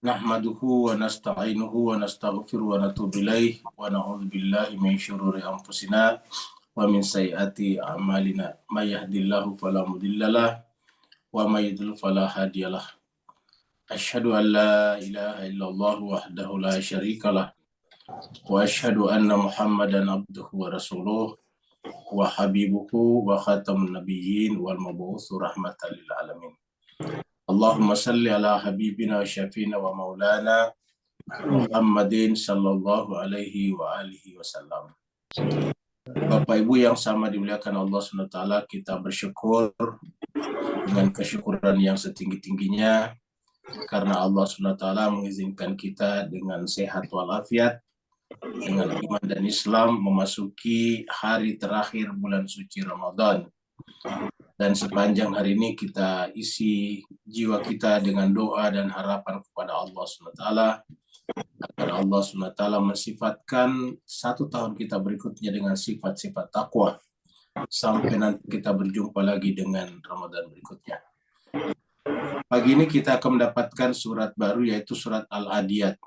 Nahmaduhu wa nasta'inuhu wa nastaghfiruhu wa natubu ilaih wa na'udzu billahi min syururi anfusina wa min sayyiati a'malina. May yahdihillahu fala mudhillalah wa may yudhlil fala hadiyalah. Asyhadu an la ilaha illallah wahdahu la syarikalah wa asyhadu anna Muhammadan abduhu wa rasuluh wa habibuhu wa khatamun nabiyyin wal mab'uts rahmatan lil alamin. Allahumma salli ala habibina wa syafina wa maulana Muhammadin sallallahu alaihi wa alihi wasallam. Bapak Ibu yang sama dimuliakan Allah SWT, kita bersyukur dengan kesyukuran yang setinggi-tingginya karena Allah SWT mengizinkan kita dengan sehat walafiat, dengan iman dan Islam memasuki hari terakhir bulan suci Ramadan. Dan sepanjang hari ini kita isi jiwa kita dengan doa dan harapan kepada Allah SWT agar Allah SWT mensifatkan 1 tahun kita berikutnya dengan sifat-sifat takwa sampai nanti kita berjumpa lagi dengan Ramadan berikutnya. Pagi ini kita akan mendapatkan surat baru yaitu surat Al-Adiyat,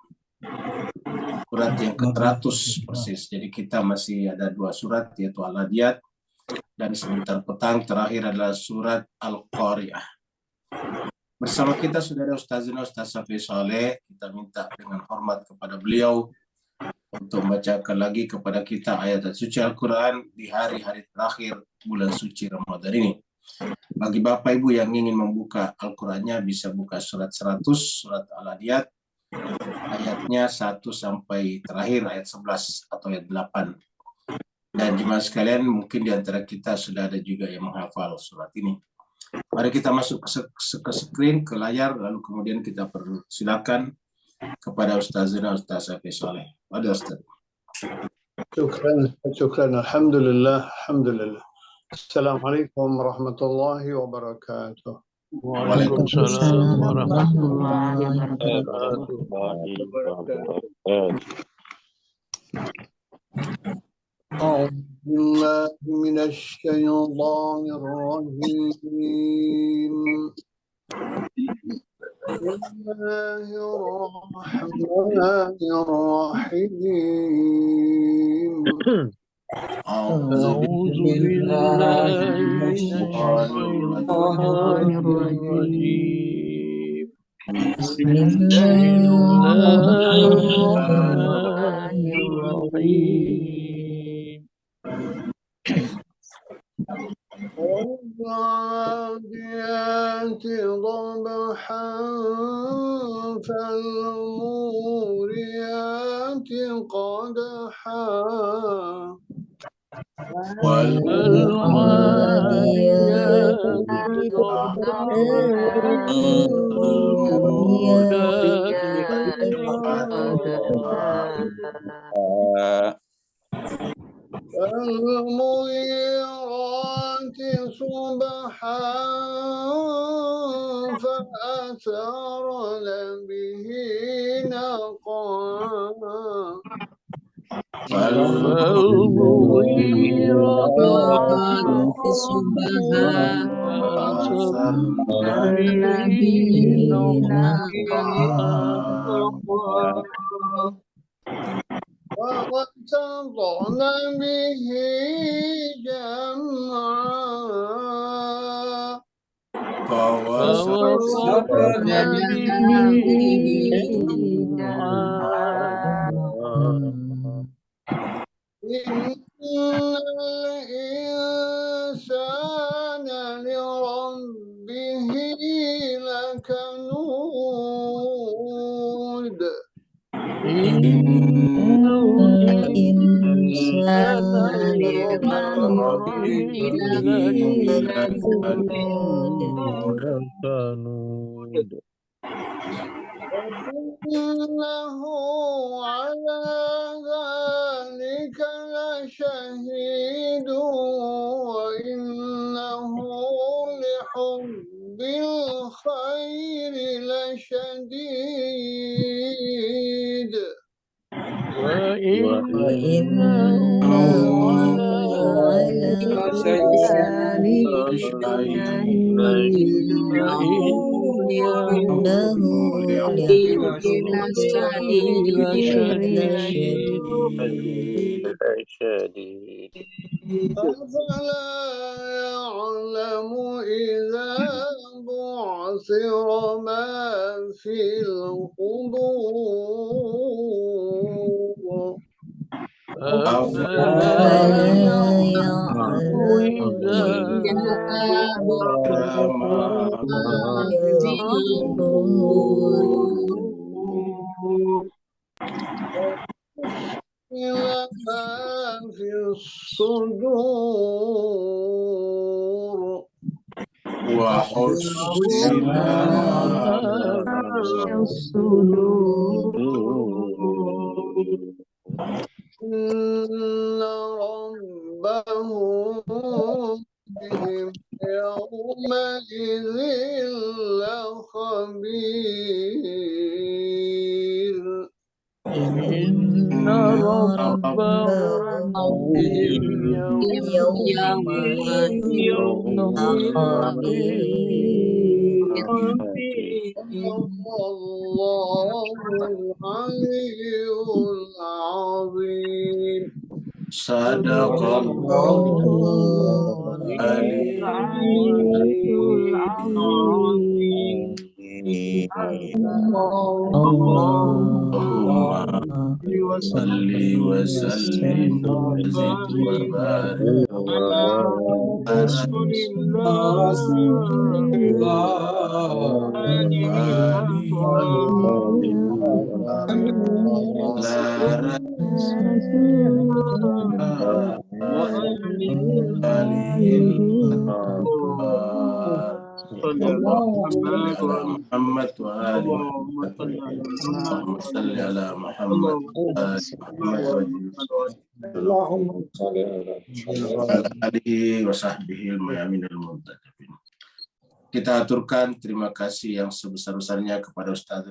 surat yang ke-100 persis. Jadi kita masih ada 2 surat yaitu Al-Adiyat dan sebentar petang terakhir adalah surat Al-Qari'ah. Bersama kita sudah ada Ustazina Ustaz Safi Saleh. Kita minta dengan hormat kepada beliau untuk membacakan lagi kepada kita ayat suci Al-Quran di hari-hari terakhir bulan suci Ramadan ini. Bagi Bapak Ibu yang ingin membuka Al-Qurannya bisa buka surat 100, surat Al-Adiyat, ayatnya 1 sampai terakhir ayat 11 atau ayat 8. Dan jemaah sekalian, mungkin di antara kita sudah ada juga yang menghafal surat ini. Mari kita masuk ke screen, ke layar, lalu kemudian kita persilakan kepada Ustazina Ustaz Safi Saleh. Ada Ustaz. Syukran. Alhamdulillah. Assalamualaikum warahmatullahi wabarakatuh. Waalaikumsalam warahmatullahi wabarakatuh. أعوذ بالله من الشيطان الرجيم. بسم الله الرحمن الرحيم. أعوذ بالله من الشيطان الرجيم. بسم الله الرحمن الرحيم. والعاديات ضبحا فالموريات قدحا والعاديات ضبحا فالمغيرات صبحا فأثرن به نقعا فالمغيرات صبحا فأثرن به نقعا ووسطن به جمعا فوسطن به جمعا إن الإنسان لربه لكنود إن الإنسان لربه لكنود وإنه على ذلك لشهيد وإنه لحب الخير لشديد وإنه على ذلك لشهيد إنه لحب لشديد أفلا يعلم إذا بعثر ما في القبور أفلا يعلم إذا بعثر ما في القبور إلى ما في الصدور وحصل ما إن ربهم بهم يومئذ لخبير إن ربهم بهم يومئذ لخبير الله العلي العظيم صدق الله العلي اللهم صل وسلم وزد وبارك على محمد وآل محمد اللهم صل على محمد وآل محمد اللهم صل على وعلى آله وصحbihi al-mayaminal muntaqabin. Kita aturkan terima kasih yang sebesar-besarnya kepada Ustaz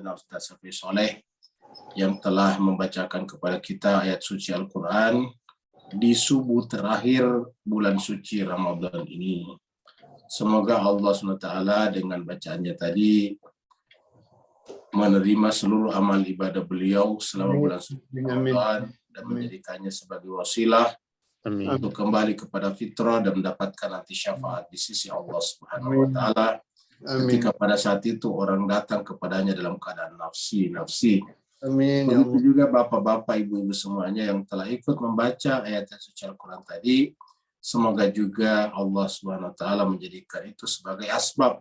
Safi Soleh yang telah membacakan kepada kita ayat suci Al-Quran di subuh terakhir bulan suci Ramadan ini. Semoga Allah SWT dengan bacaannya tadi menerima seluruh amal ibadah beliau selama bulan suci Ramadan dan menjadikannya sebagai wasilah untuk kembali kepada fitrah dan mendapatkan nanti syafaat di sisi Allah Subhanahu wa taala. Ketika pada saat itu orang datang kepadanya dalam keadaan nafsi. Amin. Begitu juga bapak-bapak, ibu-ibu semuanya yang telah ikut membaca ayat suci Al-Quran tadi. Semoga juga Allah Subhanahu wa taala menjadikan itu sebagai asbab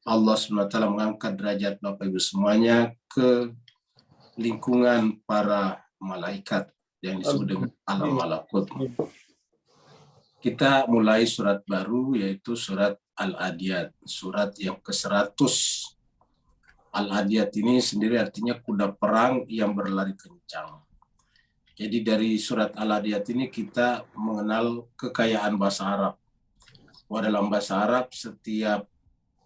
Allah Subhanahu wa taala mengangkat derajat bapak ibu semuanya ke lingkungan para malaikat yang disebut dengan alam malakut. Kita mulai surat baru yaitu surat Al-Adiyat, surat yang ke-100. Al-Adiyat ini sendiri artinya kuda perang yang berlari kencang. Jadi dari surat Al-Adiyat ini kita mengenal kekayaan bahasa Arab. Bahwa dalam bahasa Arab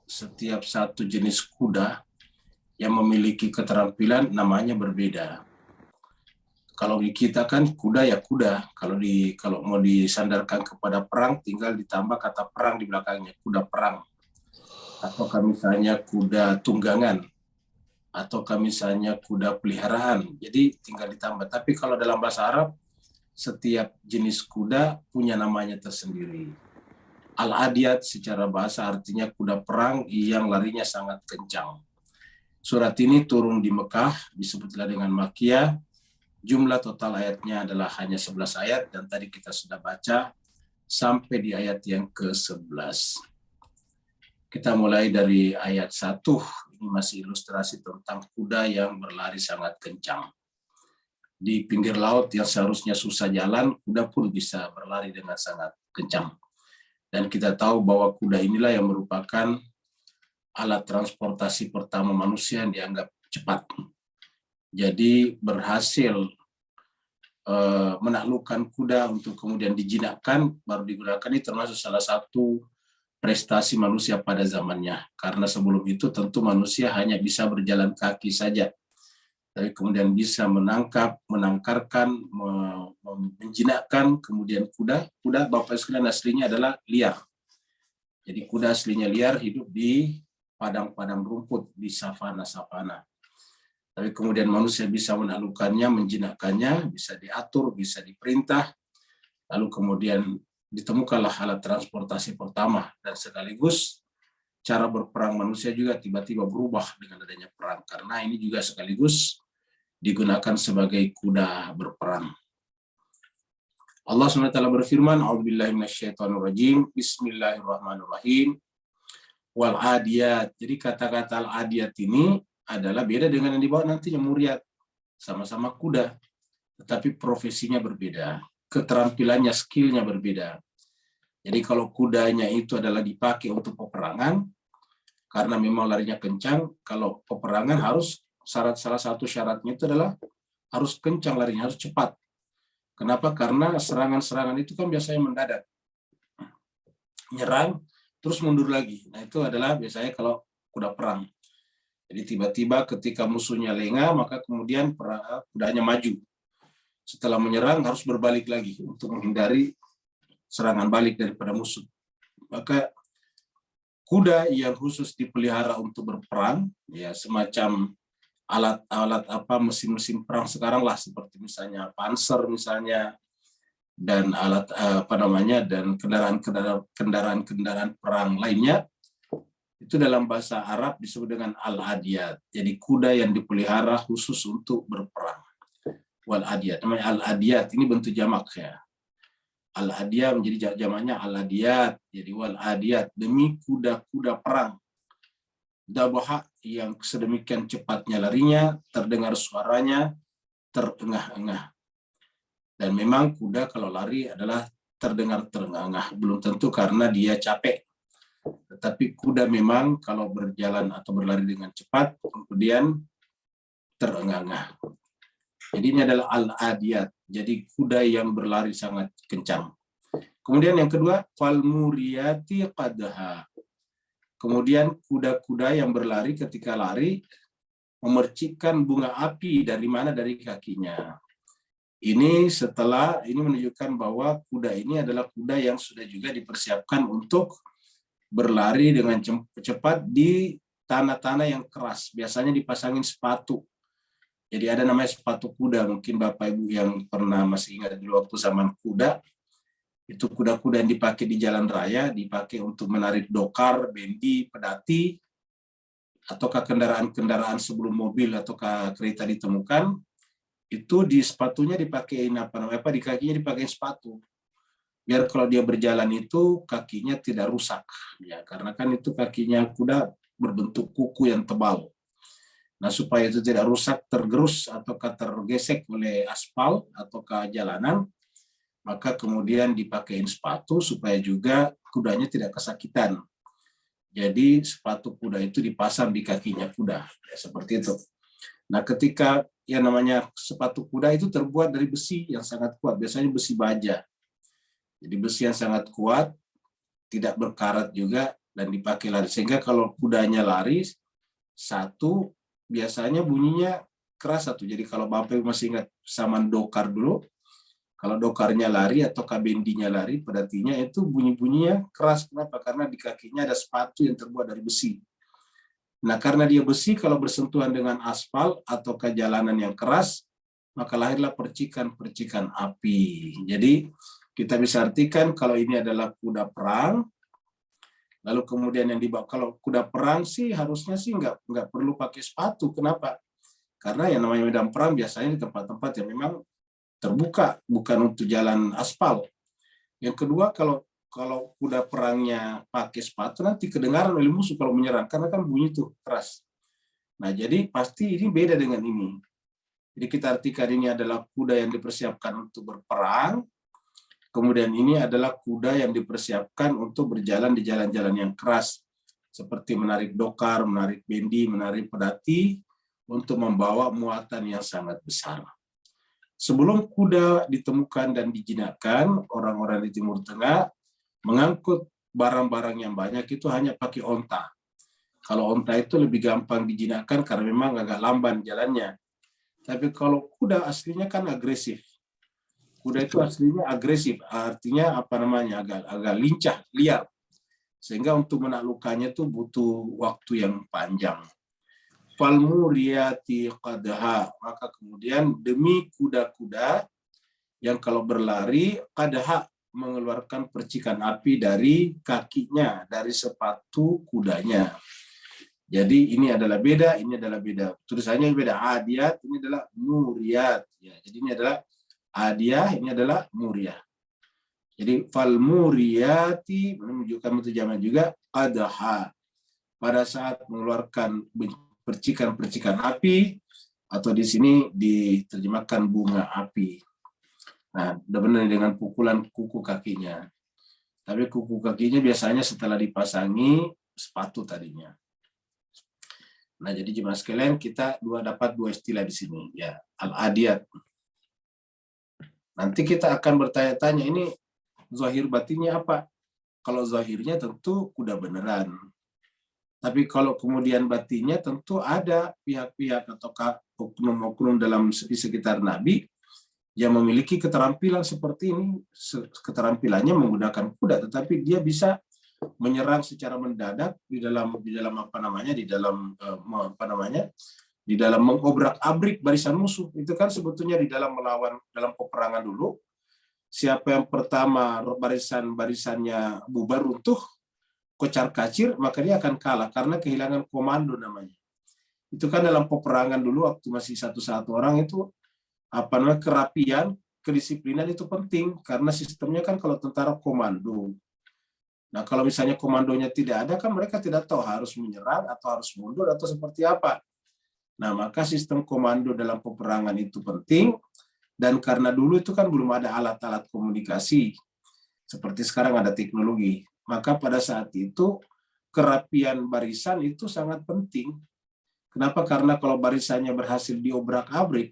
setiap satu jenis kuda yang memiliki keterampilan namanya berbeda. Kalau di kita kan kuda ya kuda. Kalau mau disandarkan kepada perang tinggal ditambah kata perang di belakangnya, kuda perang. Atau misalnya kuda tunggangan. Atau misalnya kuda peliharaan, jadi tinggal ditambah. Tapi kalau dalam bahasa Arab, setiap jenis kuda punya namanya tersendiri. Al-Adiyat secara bahasa artinya kuda perang yang larinya sangat kencang. Surat ini turun di Mekah, disebutlah dengan Makkiyah. Jumlah total ayatnya adalah hanya 11 ayat, dan tadi kita sudah baca sampai di ayat yang ke-11. Kita mulai dari ayat 1. Ini masih ilustrasi tentang kuda yang berlari sangat kencang. Di pinggir laut yang seharusnya susah jalan, kuda pun bisa berlari dengan sangat kencang. Dan kita tahu bahwa kuda inilah yang merupakan alat transportasi pertama manusia yang dianggap cepat. Jadi berhasil menaklukkan kuda untuk kemudian dijinakkan, baru digunakan, ini termasuk salah satu prestasi manusia pada zamannya. Karena sebelum itu tentu manusia hanya bisa berjalan kaki saja. Tapi kemudian bisa menangkap, menangkarkan, menjinakkan, kemudian kuda. Kuda Bapak sekalian aslinya adalah liar. Jadi kuda aslinya liar, hidup di padang-padang rumput di savana-savana. Tapi kemudian manusia bisa menaklukkannya, menjinakkannya, bisa diatur, bisa diperintah. Lalu kemudian ditemukanlah alat transportasi pertama, dan sekaligus cara berperang manusia juga tiba-tiba berubah dengan adanya perang, karena ini juga sekaligus digunakan sebagai kuda berperang. Allah SWT berfirman, A'udzubillahi minasyaitonirrajim, Bismillahirrahmanirrahim, wal adiyat. Jadi kata-kata al adiyat ini adalah beda dengan yang dibawa nantinya muriat, sama-sama kuda, tetapi profesinya berbeda, keterampilannya, skillnya berbeda. Jadi kalau kudanya itu adalah dipakai untuk peperangan, karena memang larinya kencang. Kalau peperangan harus salah satu syaratnya itu adalah harus kencang larinya, harus cepat. Kenapa? Karena serangan-serangan itu kan biasanya mendadak, nyerang terus mundur lagi. Nah itu adalah biasanya kalau kuda perang. Jadi tiba-tiba ketika musuhnya lengah, maka kemudian kudanya maju. Setelah menyerang harus berbalik lagi untuk menghindari serangan balik daripada musuh. Maka kuda yang khusus dipelihara untuk berperang, ya semacam alat-alat mesin-mesin perang sekarang lah, seperti misalnya panser misalnya, dan alat dan kendaraan-kendaraan perang lainnya, itu dalam bahasa Arab disebut dengan al-adiyat. Jadi kuda yang dipelihara khusus untuk berperang. Wal adiyat. Namanya al-adiyat, ini bentuk jamak ya. Al-adiyat menjadi jamaknya al-adiyat. Jadi wal adiyat, demi kuda-kuda perang. Dabaha, yang sedemikian cepatnya larinya, terdengar suaranya, terengah-engah. Dan memang kuda kalau lari adalah terdengar terengah-engah. Belum tentu karena dia capek. Tetapi kuda memang kalau berjalan atau berlari dengan cepat, kemudian terengah-engah. Jadi ini adalah al-adiyat. Jadi kuda yang berlari sangat kencang. Kemudian yang kedua, falmuriyati qadha. Kemudian kuda-kuda yang berlari ketika lari memercikkan bunga api dari mana? Dari kakinya. Ini menunjukkan bahwa kuda ini adalah kuda yang sudah juga dipersiapkan untuk berlari dengan cepat di tanah-tanah yang keras. Biasanya dipasangin sepatu. Jadi ada namanya sepatu kuda. Mungkin Bapak Ibu yang pernah masih ingat dulu waktu zaman kuda, itu kuda-kuda yang dipakai di jalan raya, dipakai untuk menarik dokar, bendi, pedati, ataukah kendaraan-kendaraan sebelum mobil ataukah kereta ditemukan, itu di sepatunya dipakein di kakinya dipakein sepatu. Biar kalau dia berjalan itu kakinya tidak rusak, ya, karena kan itu kakinya kuda berbentuk kuku yang tebal. Nah, supaya itu tidak rusak, tergerus ataukah tergesek oleh aspal ataukah jalanan, maka kemudian dipakein sepatu supaya juga kudanya tidak kesakitan. Jadi sepatu kuda itu dipasang di kakinya kuda, ya, seperti itu. Nah, ketika yang namanya sepatu kuda itu terbuat dari besi yang sangat kuat, biasanya besi baja. Jadi besi yang sangat kuat, tidak berkarat juga, dan dipakai lari. Sehingga kalau kudanya lari, satu, biasanya bunyinya keras satu. Jadi kalau Bapak masih ingat zaman dokar dulu, kalau dokarnya lari atau bendinya lari, pedatinya itu bunyi-bunyinya keras. Kenapa? Karena di kakinya ada sepatu yang terbuat dari besi. Nah, karena dia besi, kalau bersentuhan dengan aspal atau ke jalanan yang keras, maka lahirlah percikan-percikan api. Jadi kita bisa artikan kalau ini adalah kuda perang, lalu kemudian yang dibawa, kalau kuda perang sih harusnya sih nggak perlu pakai sepatu. Kenapa? Karena yang namanya medan perang biasanya di tempat-tempat yang memang terbuka, bukan untuk jalan aspal. Yang kedua, kalau kuda perangnya pakai sepatu, nanti kedengaran oleh musuh kalau menyerang, karena kan bunyi tuh keras. Nah, jadi pasti ini beda dengan ini. Jadi kita artikan ini adalah kuda yang dipersiapkan untuk berperang, kemudian ini adalah kuda yang dipersiapkan untuk berjalan di jalan-jalan yang keras, seperti menarik dokar, menarik bendi, menarik pedati, untuk membawa muatan yang sangat besar. Sebelum kuda ditemukan dan dijinakkan, orang-orang di Timur Tengah mengangkut barang-barang yang banyak itu hanya pakai onta. Kalau onta itu lebih gampang dijinakkan karena memang agak lamban jalannya. Tapi kalau kuda aslinya kan agresif. Kuda itu aslinya agresif, artinya agak lincah, liar. Sehingga untuk menaklukkannya itu butuh waktu yang panjang. Falmuriyati qadha, maka kemudian demi kuda-kuda yang kalau berlari qadha, mengeluarkan percikan api dari kakinya, dari sepatu kudanya. Jadi ini adalah beda, ini adalah beda. Tulisannya beda. Adiyat, ini adalah muriyat. Ya, jadi ini adalah adiyah, ini adalah muriyah. Jadi falmuriyati menunjukkan mutajamah juga qadha, pada saat mengeluarkan percikan-percikan api, atau di sini diterjemahkan bunga api. Nah, udah benar dengan pukulan kuku kakinya. Tapi kuku kakinya biasanya setelah dipasangi sepatu tadinya. Nah, jadi jemaah sekalian, kita dapat dua istilah di sini, ya, al-adiyat. Nanti kita akan bertanya-tanya, ini zahir batinnya apa? Kalau zahirnya tentu kuda beneran. Tapi kalau kemudian batinnya tentu ada pihak-pihak atau oknum-oknum di sekitar Nabi yang memiliki keterampilan seperti ini. Keterampilannya menggunakan kuda, tetapi dia bisa menyerang secara mendadak di dalam mengobrak-abrik barisan musuh. Itu kan sebetulnya di dalam melawan dalam peperangan dulu, siapa yang pertama barisannya bubar runtuh, kocar kacir, maka dia akan kalah karena kehilangan komando namanya. Itu kan dalam peperangan dulu waktu masih satu-satu orang itu kerapian, kedisiplinan itu penting karena sistemnya kan kalau tentara komando. Nah, kalau misalnya komandonya tidak ada kan mereka tidak tahu harus menyerang atau harus mundur atau seperti apa. Nah, maka sistem komando dalam peperangan itu penting, dan karena dulu itu kan belum ada alat-alat komunikasi seperti sekarang ada teknologi. Maka pada saat itu kerapian barisan itu sangat penting. Kenapa? Karena kalau barisannya berhasil diobrak-abrik,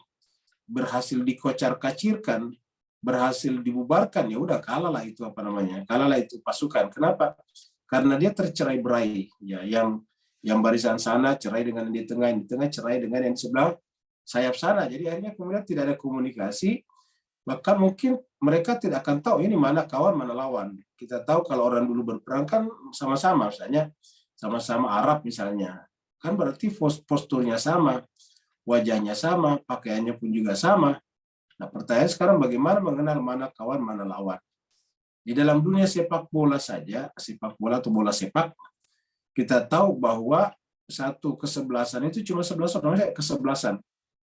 berhasil dikocar-kacirkan, berhasil dibubarkan, ya udah kalahlah itu kalahlah itu pasukan. Kenapa? Karena dia tercerai-berai. Ya, yang barisan sana cerai dengan yang di tengah cerai dengan yang di sebelah sayap sana. Jadi akhirnya kemudian tidak ada komunikasi. Maka mungkin mereka tidak akan tahu ini mana kawan, mana lawan. Kita tahu kalau orang dulu berperang kan sama-sama, misalnya sama-sama Arab misalnya. Kan berarti posturnya sama, wajahnya sama, pakaiannya pun juga sama. Nah, pertanyaan sekarang bagaimana mengenal mana kawan, mana lawan. Di dalam dunia sepak bola saja, sepak bola atau bola sepak, kita tahu bahwa satu kesebelasan itu cuma 11 orang, kesebelasan.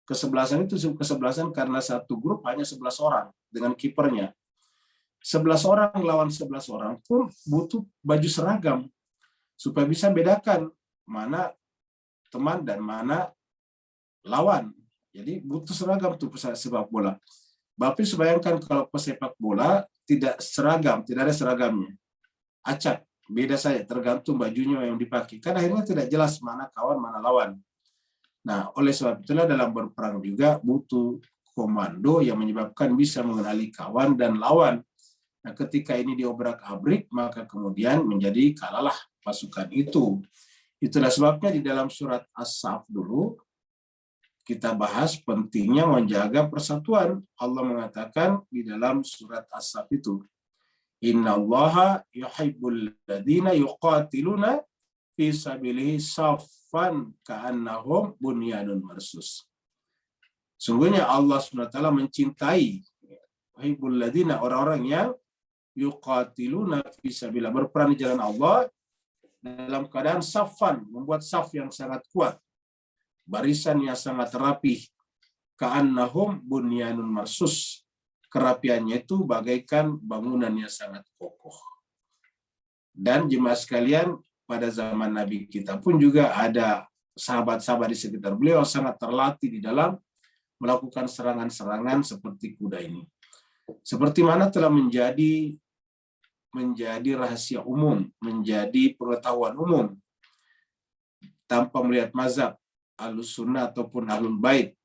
Kesebelasan itu kesebelasan karena satu grup hanya 11 orang dengan kipernya. 11 orang lawan 11 orang pun butuh baju seragam supaya bisa bedakan mana teman dan mana lawan. Jadi butuh seragam tuh sepak bola. Bapak bayangkan kalau pesepak bola tidak seragam, tidak ada seragamnya. Acak, beda saja tergantung bajunya yang dipakai. Kan akhirnya tidak jelas mana kawan, mana lawan. Nah, oleh sebab itulah dalam berperang juga butuh komando yang menyebabkan bisa mengenali kawan dan lawan. Nah, ketika ini diobrak-abrik, maka kemudian menjadi kalahlah pasukan itu. Itulah sebabnya di dalam surat As-Saff dulu, kita bahas pentingnya menjaga persatuan. Allah mengatakan di dalam surat As-Saff itu, Innallaha yuhibbul ladzina yuqatiluna fi sabilihi saffan ka'annahum bunyanun marsus. Sungguhnya Allah SWT mencintai yuhibbul ladzina, orang-orang yang yuqatiluna fi sabilillah, berperang di jalan Allah dalam keadaan saffan, membuat saf yang sangat kuat, barisan yang sangat rapih, ka'annahum bunyanun marsus, kerapiannya itu bagaikan bangunan yang sangat kokoh. Dan jemaah sekalian, pada zaman Nabi kita pun juga ada sahabat-sahabat di sekitar beliau sangat terlatih di dalam melakukan serangan-serangan seperti kuda ini. Seperti mana telah menjadi rahasia umum, menjadi pengetahuan umum tanpa melihat mazhab Ahlus Sunnah ataupun Ahlul Bait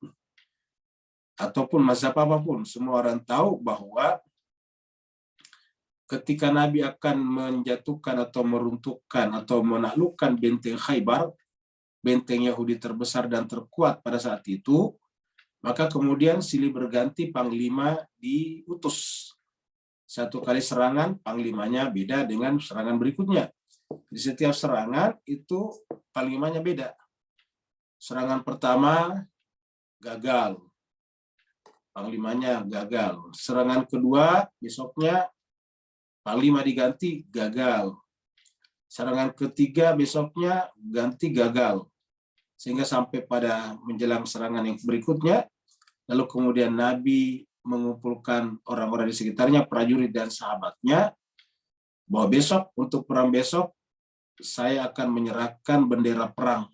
ataupun mazhab apapun, semua orang tahu bahwa ketika Nabi akan menjatuhkan atau meruntuhkan atau menaklukkan benteng Khaybar, benteng Yahudi terbesar dan terkuat pada saat itu, maka kemudian silih berganti panglima diutus. Satu kali serangan, panglimanya beda dengan serangan berikutnya. Di setiap serangan itu panglimanya beda. Serangan pertama gagal, panglimanya gagal. Serangan kedua besoknya panglima diganti, gagal. Serangan ketiga besoknya ganti, gagal. Sehingga sampai pada menjelang serangan yang berikutnya, lalu kemudian Nabi mengumpulkan orang-orang di sekitarnya, prajurit dan sahabatnya, bahwa besok, untuk perang besok, saya akan menyerahkan bendera perang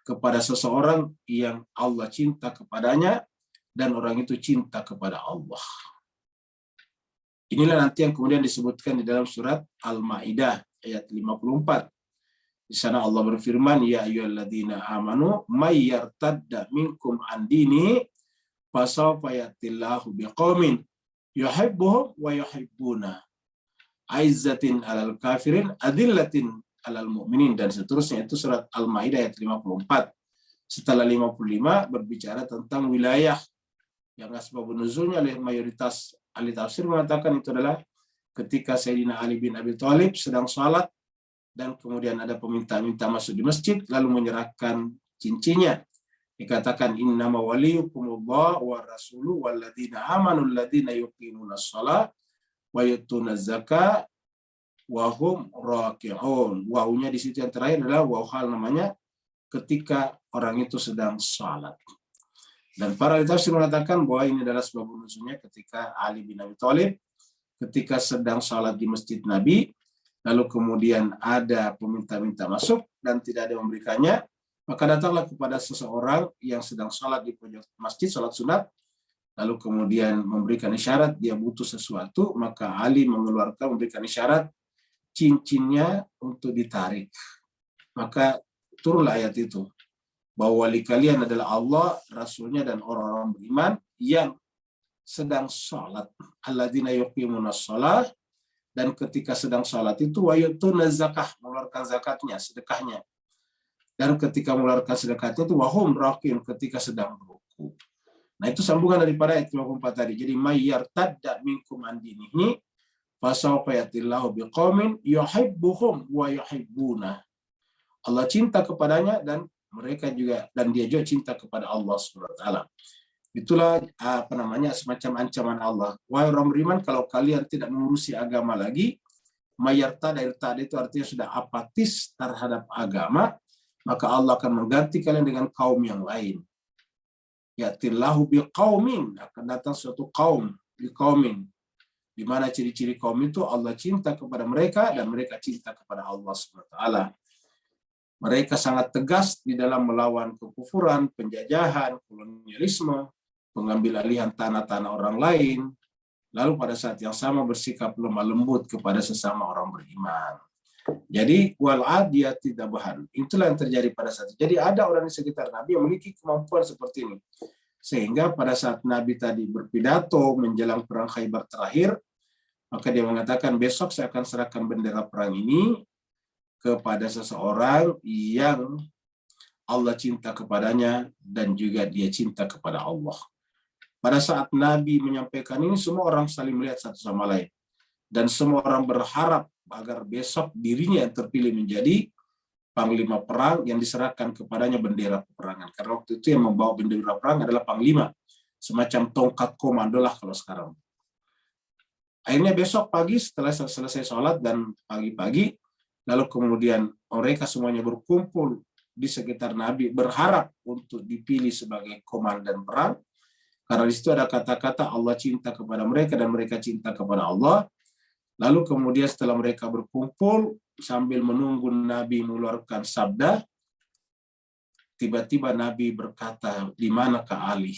kepada seseorang yang Allah cinta kepadanya, dan orang itu cinta kepada Allah. Inilah nanti yang kemudian disebutkan di dalam surat Al-Maidah ayat 54. Di sana Allah berfirman, ya ayyuhalladzina amanu may yartadda minkum an dini fasawfa yatillahu biqaumin yuhibbuhum wa yuhibbuna aizzatin 'alal kafirin adillatin 'alal mu'minin, dan seterusnya. Itu surat Al-Maidah ayat 54. Setelah 55 berbicara tentang wilayah yang asbabun nuzulnya oleh mayoritas ahli tafsir mengatakan itu adalah ketika Sayyidina Ali bin Abi Thalib sedang sholat dan kemudian ada peminta-minta masuk di masjid lalu menyerahkan cincinnya. Dikatakan innama waliyukumullah wa rasuluhu walladzina amanu alladzina yuqimunas shalah wa yutuna zakah wa hum raki'un. Wawunya di situ yang terakhir adalah waw hal namanya ketika orang itu sedang salat. Dan para ahli tafsir mengatakan bahwa ini adalah sebab nuzulnya ketika Ali bin Abi Thalib ketika sedang salat di masjid Nabi, lalu kemudian ada peminta-minta masuk dan tidak ada yang memberikannya, maka datanglah kepada seseorang yang sedang salat di pojok masjid, salat sunat, lalu kemudian memberikan isyarat dia butuh sesuatu, maka Ali memberikan isyarat cincinnya untuk ditarik. Maka turunlah ayat itu, bahwa wali kalian adalah Allah, Rasulnya, dan orang-orang beriman yang sedang sholat. Alladzina yuqimunas shalah, dan ketika sedang sholat itu wayutuna zakah, mengeluarkan zakatnya, sedekahnya. Dan ketika mengeluarkan sedekahnya itu wahum rakiun, ketika sedang berruku. Nah itu sambungan daripada ayat 54 tadi. Jadi mayyartadda minkum an dinihi fasawfa yatillahu biqaumin yuhibbuhum wa yuhibbuna. Allah cinta kepadanya dan mereka juga, dan dia juga cinta kepada Allah Subhanahu wa taala. Itulah semacam ancaman Allah. Wahai orang beriman, kalau kalian tidak mengurusi agama lagi, mayarta dari tadi itu artinya sudah apatis terhadap agama, maka Allah akan mengganti kalian dengan kaum yang lain. Yatillahu biqaumin, akan datang suatu kaum, biqaumin. Di mana ciri-ciri kaum itu Allah cinta kepada mereka dan mereka cinta kepada Allah Subhanahu wa taala. Mereka sangat tegas di dalam melawan kekufuran, penjajahan, kolonialisme, pengambil alihan tanah-tanah orang lain, lalu pada saat yang sama bersikap lemah lembut kepada sesama orang beriman. Jadi wal adiyati dabahan, itulah yang terjadi pada saat itu. Jadi ada orang di sekitar Nabi yang memiliki kemampuan seperti ini. Sehingga pada saat Nabi tadi berpidato menjelang perang Khaybar terakhir, maka dia mengatakan besok saya akan serahkan bendera perang ini kepada seseorang yang Allah cinta kepadanya dan juga dia cinta kepada Allah. Pada saat Nabi menyampaikan ini, semua orang saling melihat satu sama lain. Dan semua orang berharap agar besok dirinya yang terpilih menjadi panglima perang yang diserahkan kepadanya bendera peperangan. Karena waktu itu yang membawa bendera perang adalah panglima. Semacam tongkat komando lah kalau sekarang. Akhirnya besok pagi setelah selesai sholat dan pagi-pagi, lalu kemudian mereka semuanya berkumpul di sekitar Nabi berharap untuk dipilih sebagai komandan perang. Karena di situ ada kata-kata Allah cinta kepada mereka dan mereka cinta kepada Allah. Lalu kemudian setelah mereka berkumpul sambil menunggu Nabi mengeluarkan sabda, tiba-tiba Nabi berkata, "Di manakah Ali?"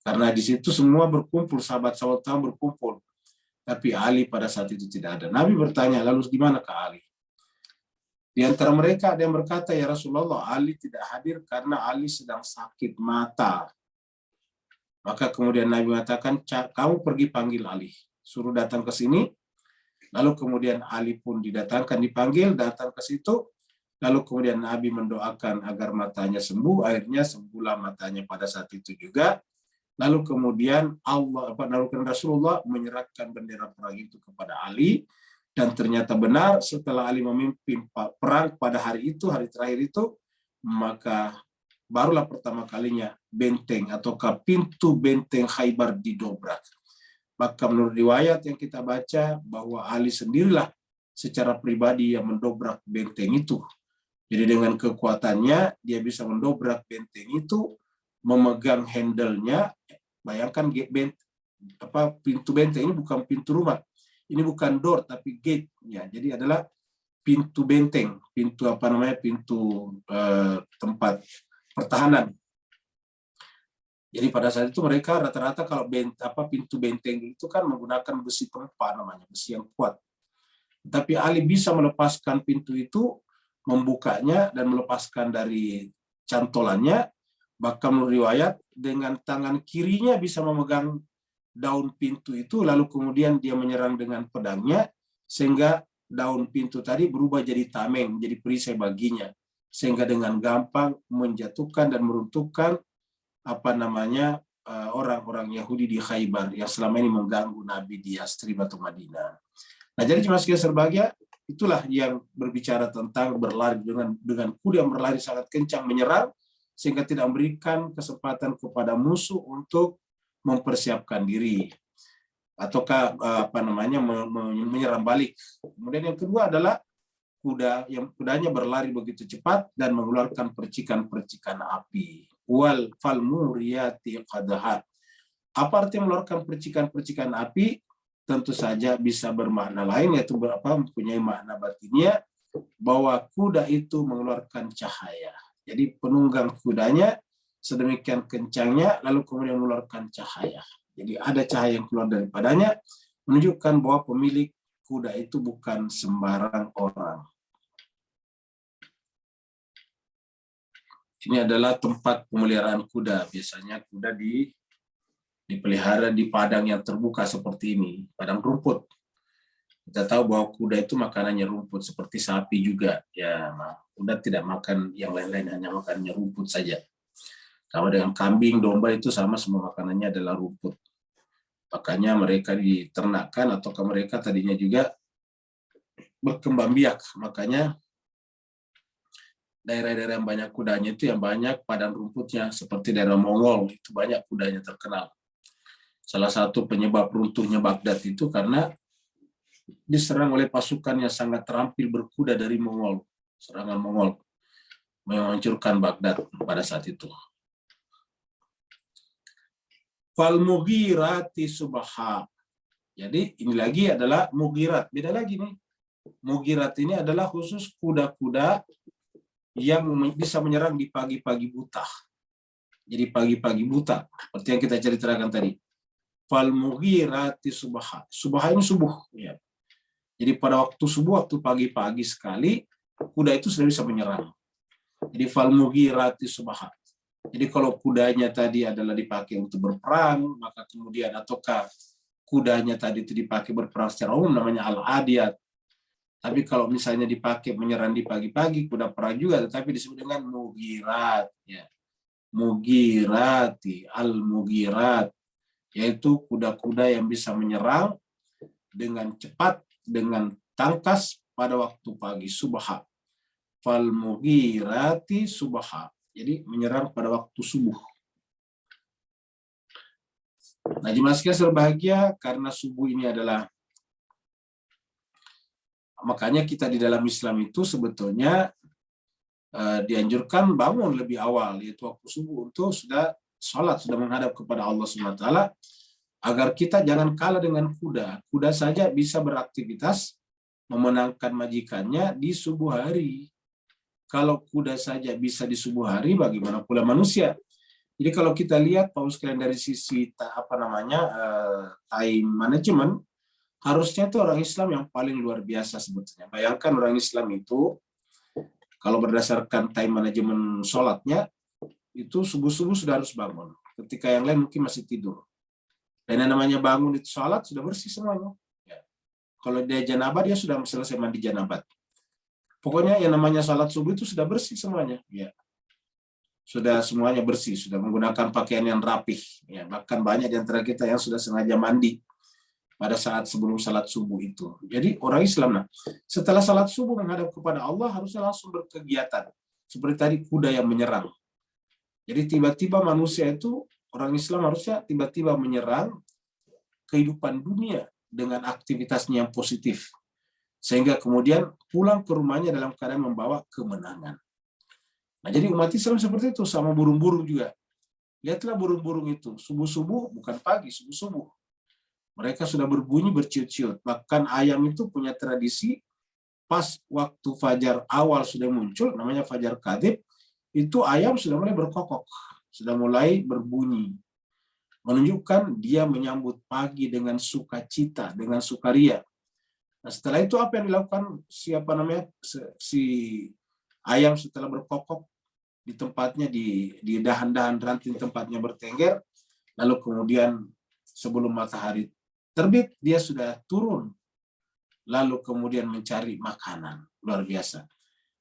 Karena di situ semua berkumpul, sahabat-sahabat berkumpul. Tapi Ali pada saat itu tidak ada. Nabi bertanya, lalu di manakah Ali? Di antara mereka ada yang berkata, ya Rasulullah, Ali tidak hadir karena Ali sedang sakit mata. Maka kemudian Nabi mengatakan, kamu pergi panggil Ali. Suruh datang ke sini. Lalu kemudian Ali pun didatangkan, dipanggil, datang ke situ. Lalu kemudian Nabi mendoakan agar matanya sembuh. Akhirnya sembuhlah matanya pada saat itu juga. Lalu kemudian Rasulullah menyerahkan bendera perang itu kepada Ali Dan ternyata benar setelah Ali memimpin perang pada hari itu, hari terakhir itu, maka barulah pertama kalinya benteng ataukah pintu benteng Khaybar didobrak. Maka menurut riwayat yang kita baca bahwa Ali sendirilah secara pribadi yang mendobrak benteng itu. Jadi dengan kekuatannya dia bisa mendobrak benteng itu, memegang handle-nya. Bayangkan pintu benteng ini bukan pintu rumah. Ini bukan door tapi gate ya. Jadi adalah pintu benteng, pintu pintu tempat pertahanan. Jadi pada saat itu mereka rata-rata kalau pintu benteng itu kan menggunakan besi tempa namanya, besi yang kuat. Tapi Ali bisa melepaskan pintu itu, membukanya dan melepaskan dari cantolannya. Bahkan menurut riwayat dengan tangan kirinya bisa memegang daun pintu itu, lalu kemudian dia menyerang dengan pedangnya sehingga daun pintu tadi berubah jadi tameng, menjadi perisai baginya, sehingga dengan gampang menjatuhkan dan meruntuhkan orang-orang Yahudi di Khaybar yang selama ini mengganggu Nabi di Yastrib atau Madinah. Nah, jadi cuma sekian serbagia, itulah yang berbicara tentang berlari dengan kuda yang berlari sangat kencang menyerang sehingga tidak memberikan kesempatan kepada musuh untuk mempersiapkan diri ataukah menyerang balik. Kemudian yang kedua adalah kudanya berlari begitu cepat dan mengeluarkan percikan-percikan api. Wal falmuriyati qadha. Apa arti mengeluarkan percikan-percikan api? Tentu saja bisa bermakna lain, yaitu mempunyai makna batinnya bahwa kuda itu mengeluarkan cahaya. Jadi penunggang kudanya sedemikian kencangnya, lalu kemudian mengeluarkan cahaya. Jadi ada cahaya yang keluar daripadanya, menunjukkan bahwa pemilik kuda itu bukan sembarang orang. Ini adalah tempat pemeliharaan kuda. Biasanya kuda dipelihara di padang yang terbuka seperti ini, padang rumput. Kita tahu bahwa kuda itu makanannya rumput, seperti sapi juga. Ya, kuda tidak makan yang lain-lain, hanya makannya rumput saja. Sama dengan kambing, domba itu sama, semua makanannya adalah rumput. Makanya mereka diternakkan ataukah mereka tadinya juga berkembang biak. Makanya daerah-daerah yang banyak kudanya itu yang banyak padang rumputnya, seperti daerah Mongol, itu banyak kudanya terkenal. Salah satu penyebab runtuhnya Baghdad itu karena diserang oleh pasukan yang sangat terampil berkuda dari Mongol. Serangan Mongol menghancurkan Baghdad pada saat itu. Fal-mughirati subha. Jadi ini lagi adalah mughirat. Beda lagi nih. Mughirat ini adalah khusus kuda-kuda yang bisa menyerang di pagi-pagi buta. Jadi pagi-pagi buta, seperti yang kita ceritakan tadi. Fal-mughirati subha. Subha ini subuh. Ya. Jadi pada waktu subuh, waktu pagi-pagi sekali, kuda itu sudah bisa menyerang. Jadi fal-mughirati subha. Jadi kalau kudanya tadi adalah dipakai untuk berperang, maka kemudian ataukah kudanya tadi itu dipakai berperang secara umum namanya al-adiyat. Tapi kalau misalnya dipakai menyerang di pagi-pagi, kuda perang juga, tetapi disebut dengan mughirat. Ya. Mughirati, al-mughirat, yaitu kuda-kuda yang bisa menyerang dengan cepat, dengan tangkas pada waktu pagi, subha. Fal-mughirati subha. Jadi menyerang pada waktu subuh. Nah, jemaah sekalian berbahagia, karena subuh ini adalah, makanya kita di dalam Islam itu sebetulnya dianjurkan bangun lebih awal, yaitu waktu subuh, untuk sudah sholat, sudah menghadap kepada Allah SWT, agar kita jangan kalah dengan kuda. Kuda saja bisa beraktivitas memenangkan majikannya di subuh hari. Kalau kuda saja bisa di subuh hari, bagaimana pula manusia? Jadi kalau kita lihat Pak sekalian dari sisi time management, harusnya itu orang Islam yang paling luar biasa sebetulnya. Bayangkan orang Islam itu kalau berdasarkan time management sholatnya, itu subuh-subuh sudah harus bangun. Ketika yang lain mungkin masih tidur. Dan yang namanya bangun itu sholat sudah bersih semuanya. Ya. Kalau dia janabah, dia sudah selesai mandi janabat. Pokoknya yang namanya salat subuh itu sudah bersih semuanya, ya. Sudah semuanya bersih, sudah menggunakan pakaian yang rapih, ya. Bahkan banyak di antara kita yang sudah sengaja mandi pada saat sebelum salat subuh itu. Jadi orang Islam, nah, setelah salat subuh menghadap kepada Allah harusnya langsung berkegiatan. Seperti tadi kuda yang menyerang. Jadi tiba-tiba manusia itu, orang Islam harusnya tiba-tiba menyerang kehidupan dunia dengan aktivitasnya yang positif. Sehingga kemudian pulang ke rumahnya dalam keadaan membawa kemenangan. Nah, jadi umat Islam seperti itu, sama burung-burung juga. Lihatlah burung-burung itu, subuh-subuh, bukan pagi, subuh-subuh. Mereka sudah berbunyi, berciut-ciut. Bahkan ayam itu punya tradisi, pas waktu fajar awal sudah muncul, namanya fajar kadib, itu ayam sudah mulai berkokok, sudah mulai berbunyi. Menunjukkan dia menyambut pagi dengan sukacita, dengan sukaria. Nah, setelah itu apa yang dilakukan si ayam setelah berkokok di tempatnya, di dahan-dahan ranting tempatnya bertengger, lalu kemudian sebelum matahari terbit dia sudah turun, lalu kemudian mencari makanan. Luar biasa.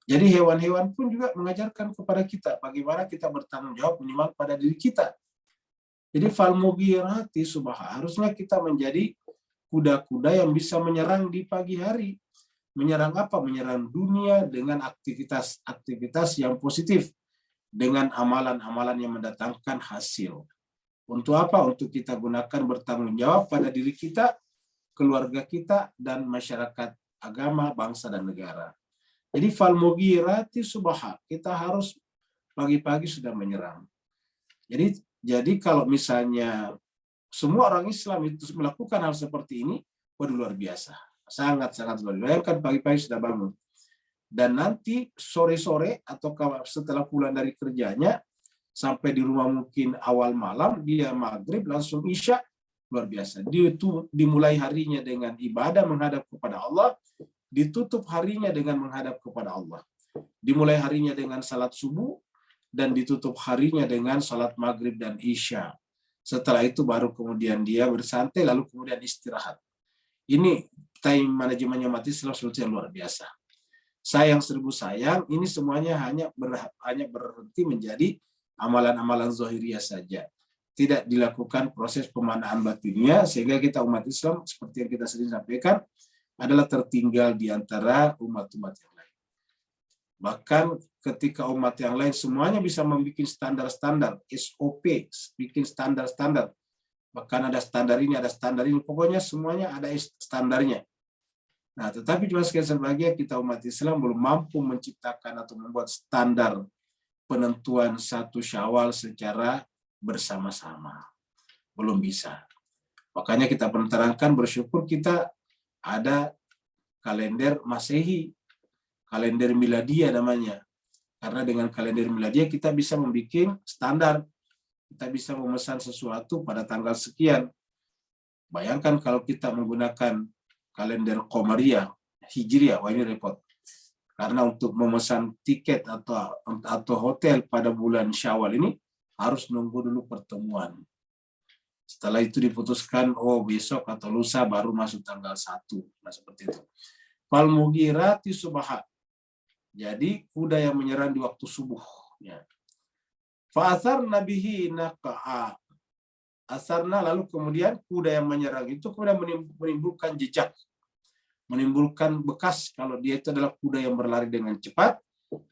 Jadi hewan-hewan pun juga mengajarkan kepada kita bagaimana kita bertanggung jawab minimal pada diri kita. Jadi falmugirati subha, harusnya kita menjadi kuda-kuda yang bisa menyerang di pagi hari. Menyerang apa? Menyerang dunia dengan aktivitas yang positif, dengan amalan-amalan yang mendatangkan hasil. Untuk apa? Untuk kita gunakan bertanggung jawab pada diri kita, keluarga kita, dan masyarakat, agama, bangsa, dan negara. Jadi falmugirati subha, kita harus pagi-pagi sudah menyerang. Jadi kalau misalnya semua orang Islam itu melakukan hal seperti ini, waduh luar biasa. Sangat-sangat luar biasa. Bayangkan pagi-pagi sudah bangun. Dan nanti sore-sore atau setelah pulang dari kerjanya, sampai di rumah mungkin awal malam, dia maghrib langsung isya, luar biasa. Dia itu dimulai harinya dengan ibadah menghadap kepada Allah, ditutup harinya dengan menghadap kepada Allah. Dimulai harinya dengan salat subuh, dan ditutup harinya dengan salat maghrib dan isya. Setelah itu baru kemudian dia bersantai, lalu kemudian istirahat. Ini time manajemennya umat Islam sebetulnya luar biasa. Sayang seribu sayang, ini semuanya hanya berhenti menjadi amalan-amalan zahiriyah saja. Tidak dilakukan proses pemanaan batinnya, sehingga kita umat Islam, seperti yang kita sering sampaikan, adalah tertinggal di antara umat-umat yang lain. Bahkan ketika umat yang lain semuanya bisa membuat standar-standar, SOP, bikin standar-standar. Bahkan ada standar ini, pokoknya semuanya ada standarnya. Nah, tetapi cuma sekian bahagia kita umat Islam belum mampu menciptakan atau membuat standar penentuan 1 Syawal secara bersama-sama. Belum bisa. Makanya kita terangkan, bersyukur kita ada kalender Masehi, kalender Miladia namanya. Karena dengan kalender Miladia kita bisa membuat standar. Kita bisa memesan sesuatu pada tanggal sekian. Bayangkan kalau kita menggunakan kalender Qamariyah, Hijriyah, wah ini repot. Karena untuk memesan tiket atau hotel pada bulan Syawal ini harus nunggu dulu pertemuan. Setelah itu diputuskan, besok atau lusa baru masuk tanggal 1. Nah, seperti itu. Falmugirati subha. Jadi kuda yang menyerang di waktu subuh. Ya. Fa'atharna bihi naqa'a. Asarna, lalu kemudian kuda yang menyerang itu kemudian menimbulkan jejak, menimbulkan bekas kalau dia itu adalah kuda yang berlari dengan cepat,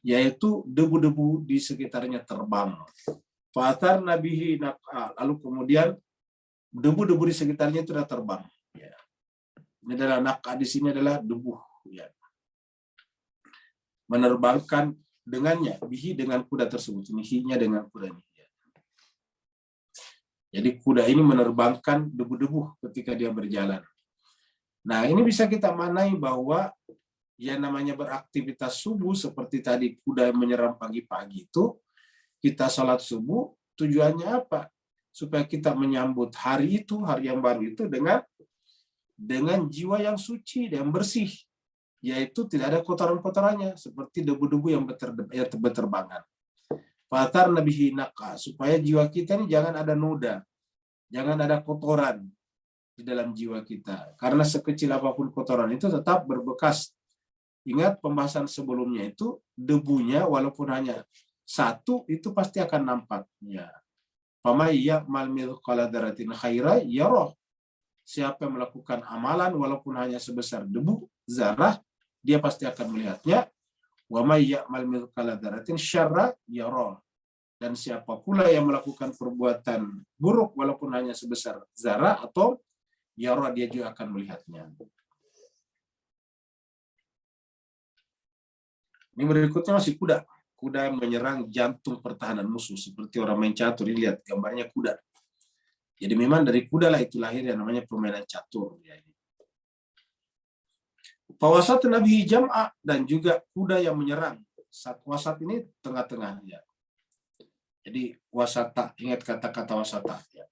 yaitu debu-debu di sekitarnya terbang. Fa'atharna bihi naqa'a. Lalu kemudian debu-debu di sekitarnya itu sudah terbang. Ya. Ini adalah naqa'a, di sini adalah debu. Ya. Menerbangkan dengannya, bihi dengan kuda tersebut. Ini hi-nya dengan kuda ini. Jadi kuda ini menerbangkan debu-debu ketika dia berjalan. Nah, ini bisa kita maknai bahwa yang namanya beraktivitas subuh seperti tadi kuda yang menyerang pagi-pagi itu, kita sholat subuh tujuannya apa? Supaya kita menyambut hari itu, hari yang baru itu dengan jiwa yang suci dan bersih, yaitu tidak ada kotoran-kotorannya seperti debu-debu yang berterbangan. Fatar nabihi naqa, supaya jiwa kita ini jangan ada noda, jangan ada kotoran di dalam jiwa kita. Karena sekecil apapun kotoran itu tetap berbekas. Ingat pembahasan sebelumnya itu, debunya walaupun hanya 1 itu pasti akan nampak. Ya. Famayya mal mithqala dzarratin khaira yarah. siapa yang melakukan amalan walaupun hanya sebesar debu zarah, dia pasti akan melihatnya. Wa may ya'mal mithqala dzarratin syarra yara. Dan siapa pula yang melakukan perbuatan buruk walaupun hanya sebesar zarah atau yara, dia juga akan melihatnya. Ini berikutnya masih kuda. Kuda yang menyerang jantung pertahanan musuh. Seperti orang main catur. Ini lihat gambarnya kuda. Jadi memang dari kuda lah itu lahir yang namanya permainan catur. Ya, ini. Fawasat Nabi jam'a, dan juga kuda yang menyerang. Wasat ini tengah-tengah. Ya. Jadi wasata, ingat kata-kata wasata. Ya.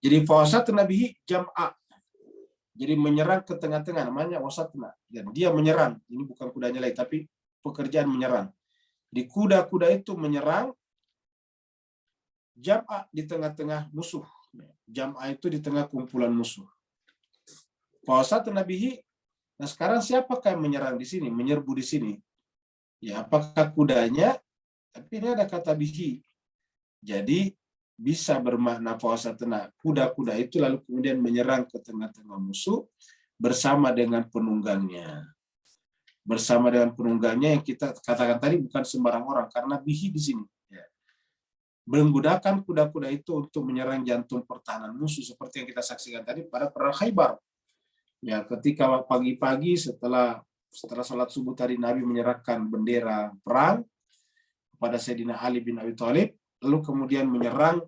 Jadi fawasat Nabi jam'a. Jadi menyerang ke tengah-tengah, namanya wasatna. Dan dia menyerang. Ini bukan kudanya lagi, tapi pekerjaan menyerang. Di kuda-kuda itu menyerang jam'a di tengah-tengah musuh. Jam'a itu di tengah kumpulan musuh. Fawasat Nabihi. Nah sekarang siapakah yang menyerang di sini, menyerbu di sini? Ya apakah kudanya? Tapi ini ada kata bihi. Jadi bisa bermakna fawasatna. Kuda-kuda itu lalu kemudian menyerang ke tengah-tengah musuh bersama dengan penunggangnya. Bersama dengan penunggangnya yang kita katakan tadi bukan sembarang orang, karena bihi di sini. Ya. Menggunakan kuda-kuda itu untuk menyerang jantung pertahanan musuh seperti yang kita saksikan tadi pada perang Khaybar. Ya, ketika pagi-pagi setelah salat subuh tadi Nabi menyerahkan bendera perang kepada Sayyidina Ali bin Abi Thalib, lalu kemudian menyerang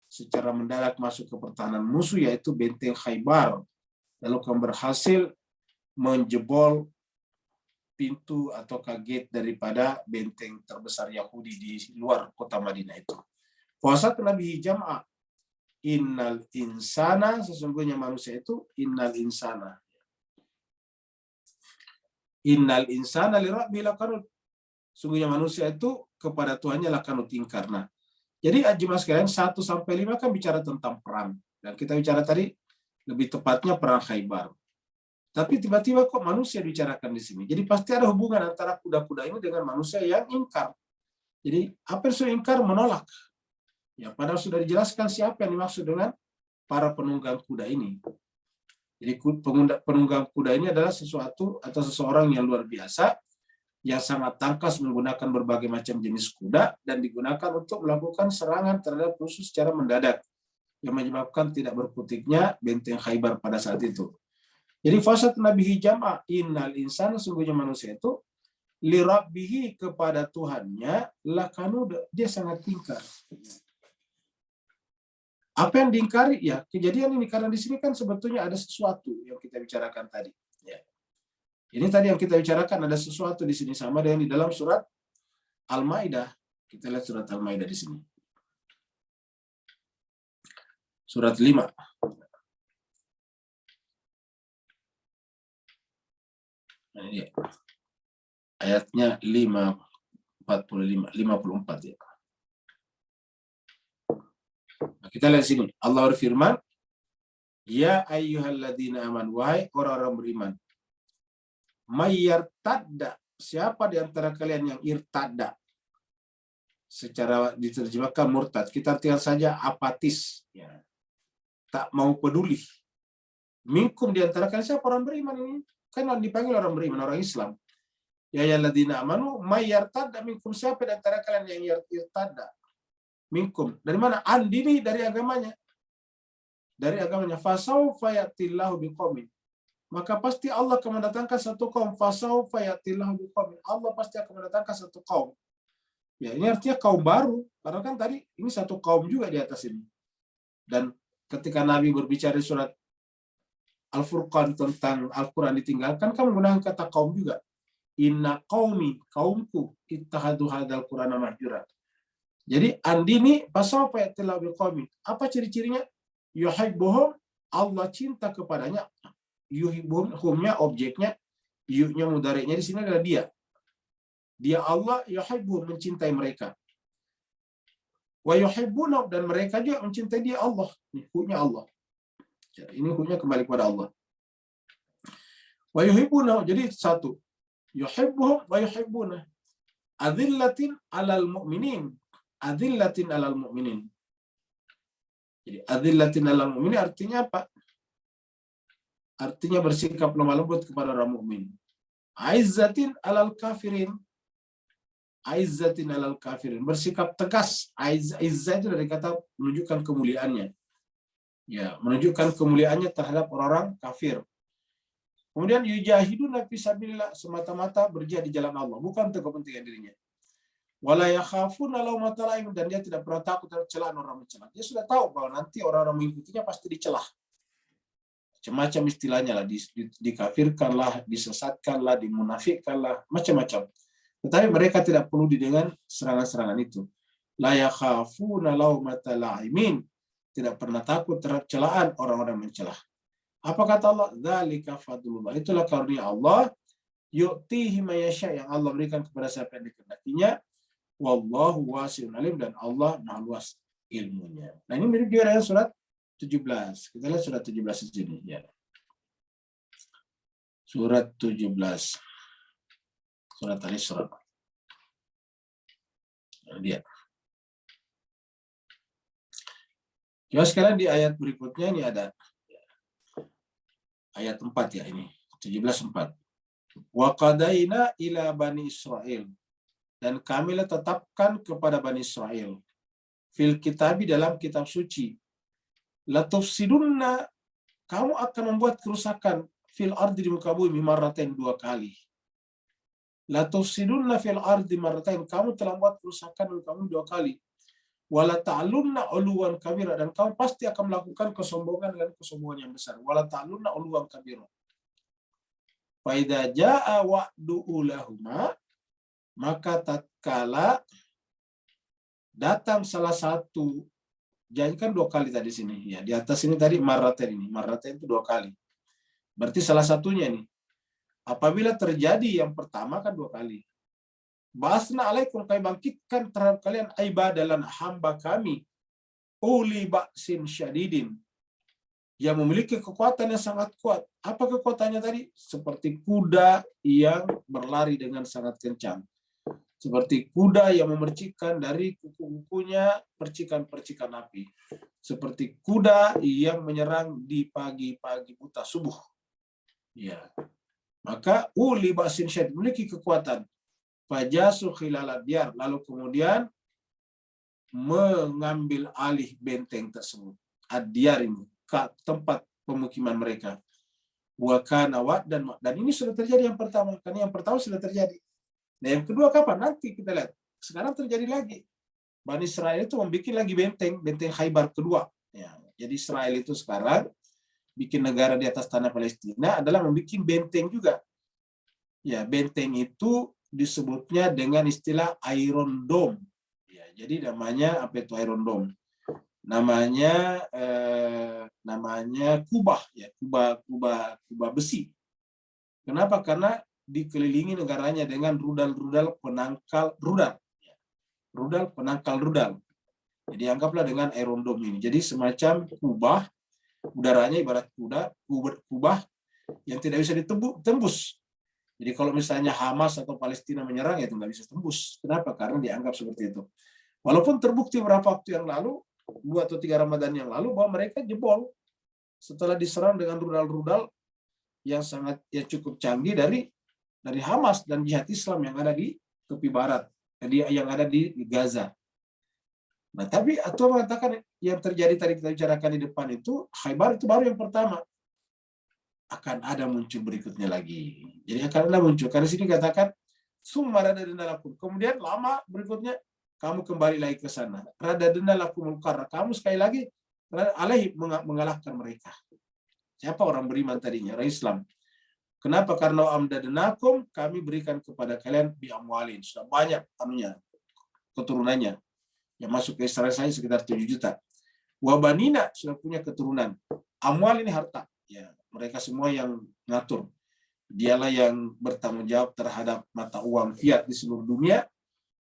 secara mendadak masuk ke pertahanan musuh yaitu benteng Khaybar. Lalu kemudian berhasil menjebol pintu atau gate daripada benteng terbesar Yahudi di luar kota Madinah itu. Puasa Nabi jam'a. Innal insana, sesungguhnya manusia itu innal insana. Innal insana li rabbil lakanut. Sungguhnya manusia itu kepada Tuhannya lakanut ingkar. Nah, jadi jemaah sekalian 1-5 kan bicara tentang perang. Dan kita bicara tadi lebih tepatnya perang Khaybar. Tapi tiba-tiba kok manusia dibicarakan di sini. Jadi pasti ada hubungan antara kuda-kuda ini dengan manusia yang ingkar. Jadi apa yang sudah ingkar? Menolak. Ya, padahal sudah dijelaskan siapa yang dimaksud dengan para penunggang kuda ini. Jadi penunggang kuda ini adalah sesuatu atau seseorang yang luar biasa, yang sangat tangkas menggunakan berbagai macam jenis kuda dan digunakan untuk melakukan serangan terhadap musuh secara mendadak, yang menyebabkan tidak berkutiknya benteng Khaybar pada saat itu. Jadi fasad nabihi jam'a, innal insana, sungguhnya manusia itu li rabbihi, kepada Tuhannya lakanud, dia sangat ingkar. Apa yang diingkari? Ya, kejadian ini, karena di sini kan sebetulnya ada sesuatu yang kita bicarakan tadi. Ya. Ini tadi yang kita bicarakan, ada sesuatu di sini sama dengan di dalam surat Al-Maidah. Kita lihat surat Al-Maidah di sini. Surat 5. Nah, ini dia. Ayatnya 54 ya. Nah, kita lihat sini. Allah berfirman, ya ayyuhalladzina aman, wahai orang-orang beriman. Mayyartadda, siapa di antara kalian yang irtadda? Secara diterjemahkan murtad. Kita artikan saja apatis. Ya. Tak mau peduli. Minkum, di antara kalian siapa orang beriman ini? Kan dipanggil orang beriman, orang Islam. Ya ayyuhalladzina amanu mayyartadda minkum, siapa di antara kalian yang irtadda? Minkum. Dari mana? Andini, dari agamanya. Dari agamanya. Fasawfa ya'tillahu biqaumin. Maka pasti Allah akan mendatangkan satu kaum. Fasawfa ya'tillahu biqaumin. Allah pasti akan mendatangkan satu kaum. Ya, ini artinya kaum baru. Karena kan tadi ini satu kaum juga di atas ini. Dan ketika Nabi berbicara di surat Al-Furqan tentang Al-Quran ditinggalkan, kan menggunakan kata kaum juga. Inna qaumi, kaumku, ittahadu hadal Qur'ana mahjura. Jadi andini fasawfa ya'tillahu biqaumin. Apa ciri-cirinya? Yuhibbuhum, Allah cinta kepadanya. Yuhibbuhum, humnya objeknya, yu'nya mudhari'nya di sini adalah dia. Dia Allah, yuhibbuhum, mencintai mereka. Wa yuhibbuna, dan mereka juga mencintai dia Allah. Ini hunya Allah. Ini hunya kembali kepada Allah. Wa yuhibbuna, jadi satu. Yuhibbuhum wa yuhibbuna. Adzillatin 'alal mu'minin. Adzillatin 'alal mu'minin. Jadi adzillatin 'alal mu'minin artinya apa? artinya bersikap lemah lembut kepada orang mukmin. Aizzatin alal kafirin. Aizzatin alal kafirin, bersikap tegas. Izzah itu dari kata menunjukkan kemuliaannya. Ya, menunjukkan kemuliaannya terhadap orang-orang kafir. Kemudian yujahiduna fisabilillah, semata-mata berjihad di jalan Allah, bukan untuk kepentingan dirinya. Wala yakhafuna laumata laim, dan dia tidak pernah takut terhadap celaan orang mencela. Dia sudah tahu bahwa nanti orang-orang mengikutinya pasti dicelah. Macam-macam istilahnya lah, dikafirkanlah, disesatkanlah, dimunafikkanlah, macam-macam. Tetapi mereka tidak perlu dengan serangan-serangan itu. La yakhafuna laumata laimin, tidak pernah takut terhadap celaan orang-orang mencela. Apa kata Allah? Dzalika fadlullah. Itulah karunia Allah. Yu'tihi may yasha, yang Allah berikan kepada siapa yang dikehendakinya. Wallahu wasi'un alim, dan Allah Maha luas ilmunya. Nah, ini mirip juga dengan surat 17. Kita lihat surat 17 di sini ya. Surat 17. Surat Al-Isra. Lihat. Coba sekalian di ayat berikutnya ini ada ayat 4 ya ini, 17:4. Wa qadaina ila bani Israil, dan kamilah tetapkan kepada Bani Israel, fil kitabi, dalam kitab suci, la tufsidunna, kamu akan membuat kerusakan, fil ardi, di muka bumi, marratain, 2 kali. La tufsidunna fil ardi marratain, kamu telah membuat kerusakan di muka bumi 2 kali. Wala ta'lunna uluwan kabira, dan kamu pasti akan melakukan kesombongan dengan kesombongan yang besar. Wala ta'lunna uluwan kabira. Fa idza jaa wa'du ulahuma, maka tatkala datang salah satu, jadi kan 2 kali tadi sini ya, di atas ini tadi marratain, ini marratain itu 2 kali. Berarti salah satunya nih. Apabila terjadi yang pertama kan 2 kali. Basna alaikum, kami bangkitkan terhadap kalian ibadalan hamba kami, uli ba'sin syadidin, yang memiliki kekuatan yang sangat kuat. Apa kekuatannya tadi? Seperti kuda yang berlari dengan sangat kencang. Seperti kuda yang memercikkan dari kuku-kukunya percikan-percikan api. Seperti kuda yang menyerang di pagi-pagi buta subuh. Ya. Maka uli ba'sin syadid, memiliki kekuatan. Fajasu khilal diyar, lalu kemudian mengambil alih benteng tersebut. Ad-diyar ini, tempat pemukiman mereka. Wa kana wa'dan, dan ini sudah terjadi yang pertama, karena yang pertama sudah terjadi. Nah, yang kedua kapan? Nanti kita lihat. Sekarang terjadi lagi. Bani Israel itu membuat lagi benteng Khaybar kedua. Ya, jadi Israel itu sekarang bikin negara di atas tanah Palestina adalah membuat benteng juga. Ya, benteng itu disebutnya dengan istilah Iron Dome. Ya, jadi namanya apa itu Iron Dome? Namanya kubah ya, kubah besi. Kenapa? Karena dikelilingi negaranya dengan rudal-rudal penangkal rudal. Ya. Rudal penangkal rudal. Jadi anggaplah dengan Iron Dome ini. Jadi semacam kubah, udaranya ibarat kubah yang tidak bisa ditembus. Jadi kalau misalnya Hamas atau Palestina menyerang, itu nggak bisa tembus. Kenapa? Karena dianggap seperti itu. Walaupun terbukti beberapa waktu yang lalu, 2 atau 3 Ramadan yang lalu, bahwa mereka jebol setelah diserang dengan rudal-rudal yang cukup canggih dari Hamas dan jihad Islam yang ada di tepi barat, yang ada di Gaza. Nah, tapi atau mengatakan yang terjadi tadi kita bicarakan di depan itu, Khaybar itu baru yang pertama. Akan ada muncul berikutnya lagi. Jadi akan ada muncul. Karena sini katakan summa radadna lakum. Kemudian lama berikutnya kamu kembali lagi ke sana. Radadna lakumul qarra. Kamu sekali lagi alaihi mengalahkan mereka. Siapa orang beriman tadinya? Orang Islam. Kenapa? Karena amdadnakum, kami berikan kepada kalian bi amwalin. Sudah banyak keturunannya. Yang masuk ke Israel saya sekitar 7 juta. Wabanina, sudah punya keturunan. Amwal ini harta. Ya, mereka semua yang ngatur. Dialah yang bertanggung jawab terhadap mata uang fiat di seluruh dunia,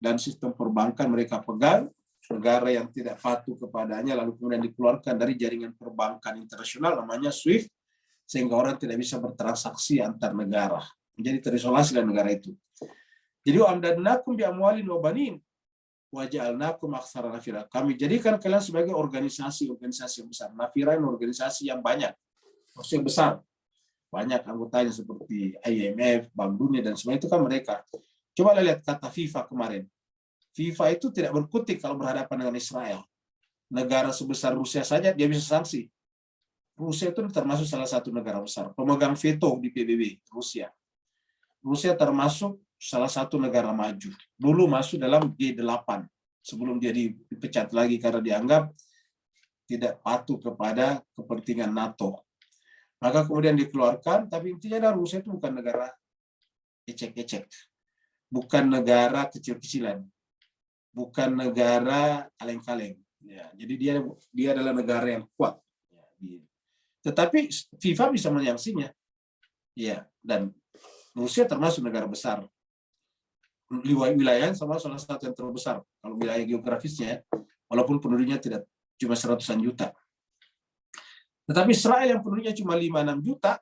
dan sistem perbankan mereka pegang. Negara yang tidak patuh kepadanya lalu kemudian dikeluarkan dari jaringan perbankan internasional namanya SWIFT, sehingga orang tidak bisa bertransaksi antar negara. Menjadi terisolasi dari negara itu. Jadi amdadnakum bi amwalin wa banin wa ja'alnakum aktsara nafira. Kami jadikan kalian sebagai organisasi yang besar. Nafira, organisasi yang banyak. Maksudnya besar. banyak anggotanya seperti IMF, Bank Dunia dan semua itu kan mereka. Coba lihat kata FIFA kemarin. FIFA itu tidak berkutik kalau berhadapan dengan Israel. Negara sebesar Rusia saja dia bisa sanksi. Rusia itu termasuk salah satu negara besar, pemegang veto di PBB, Rusia. Rusia termasuk salah satu negara maju. Dulu masuk dalam G8 sebelum dia dipecat lagi karena dianggap tidak patuh kepada kepentingan NATO. Maka kemudian dikeluarkan, tapi intinya Rusia itu bukan negara ecek-ecek. Bukan negara kecil-kecilan. Bukan negara kaleng-kaleng. Ya, jadi dia adalah negara yang kuat. Ya, tetapi FIFA bisa menyangsinya. Ya, dan Rusia termasuk negara besar. Wilayahnya sama salah satu yang terbesar. Kalau wilayah geografisnya, walaupun penduduknya tidak cuma 100-an juta. Tetapi Israel yang penduduknya cuma 5-6 juta,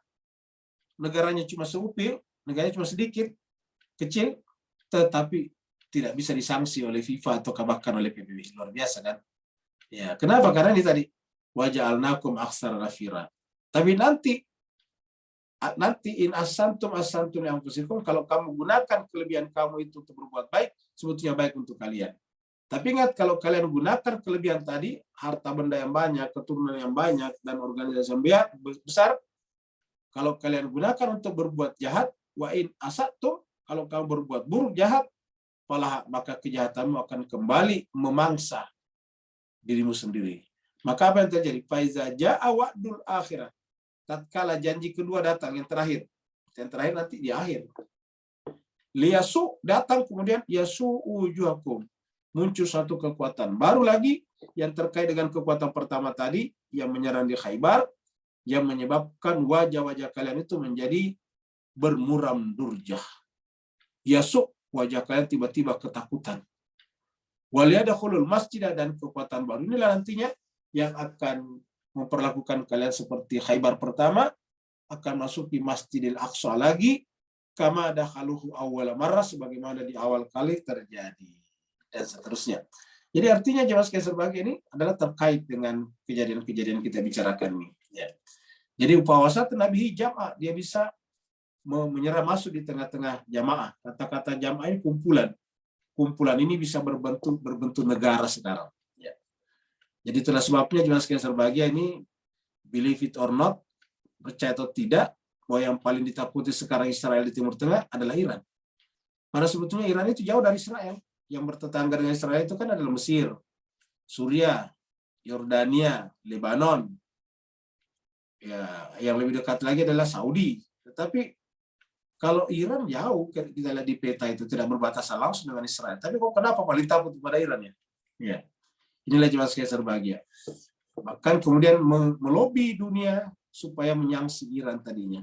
negaranya cuma seupil, negaranya cuma sedikit, kecil, tetapi tidak bisa disanksi oleh FIFA atau bahkan oleh PBB. Luar biasa kan? Ya, kenapa? Karena ini tadi waja'alnakum aksara nafira. Tapi nanti in asantum yang anfusikum, kalau kamu gunakan kelebihan kamu itu untuk berbuat baik, sebetulnya baik untuk kalian. Tapi ingat, kalau kalian gunakan kelebihan tadi, harta benda yang banyak, keturunan yang banyak, dan organisasi yang besar, kalau kalian gunakan untuk berbuat jahat, wa in asatum, kalau kamu berbuat buruk jahat, maka kejahatanmu akan kembali memangsa dirimu sendiri. Maka apa yang terjadi? Faiza ja'a wa'dul akhirah. Tatkala janji kedua datang, yang terakhir nanti di akhir. Liyasu datang, kemudian yasu ujuhakum. Muncul satu kekuatan baru lagi yang terkait dengan kekuatan pertama tadi yang menyerang di Khaybar, yang menyebabkan wajah-wajah kalian itu menjadi bermuram durjah. Yasuk, wajah kalian tiba-tiba ketakutan. Waliyadakhulul masjidah, dan kekuatan baru inilah nantinya yang akan memperlakukan kalian seperti Khaybar pertama, akan masuk di Masjidil Aqsa lagi, kama dakhaluhu awwala marrah, sebagaimana di awal kali terjadi, dan seterusnya. Jadi artinya jemaah sekalian serbagi ini adalah terkait dengan kejadian-kejadian kita bicarakan ini. Ya. Jadi upawasat Nabi Jamaah, dia bisa menyerah masuk di tengah-tengah jamaah. Kata-kata jamaah ini kumpulan. Kumpulan ini bisa berbentuk negara sekarang. Ya. Jadi itulah sebabnya jemaah sekalian serbahagia ini, believe it or not, percaya atau tidak, bahwa yang paling ditakuti sekarang Israel di Timur Tengah adalah Iran. Karena sebetulnya Iran itu jauh dari Israel. Yang bertetangga dengan Israel itu kan adalah Mesir, Suriah, Yordania, Lebanon. Ya, yang lebih dekat lagi adalah Saudi. Tetapi kalau Iran jauh, kita lihat di peta itu tidak berbatasan langsung dengan Israel. Tapi kok kenapa paling takut kepada Iran ya? Ya. Inilah jemaah sekalian berbahagia. Bahkan kemudian melobi dunia supaya menyangsi Iran tadinya.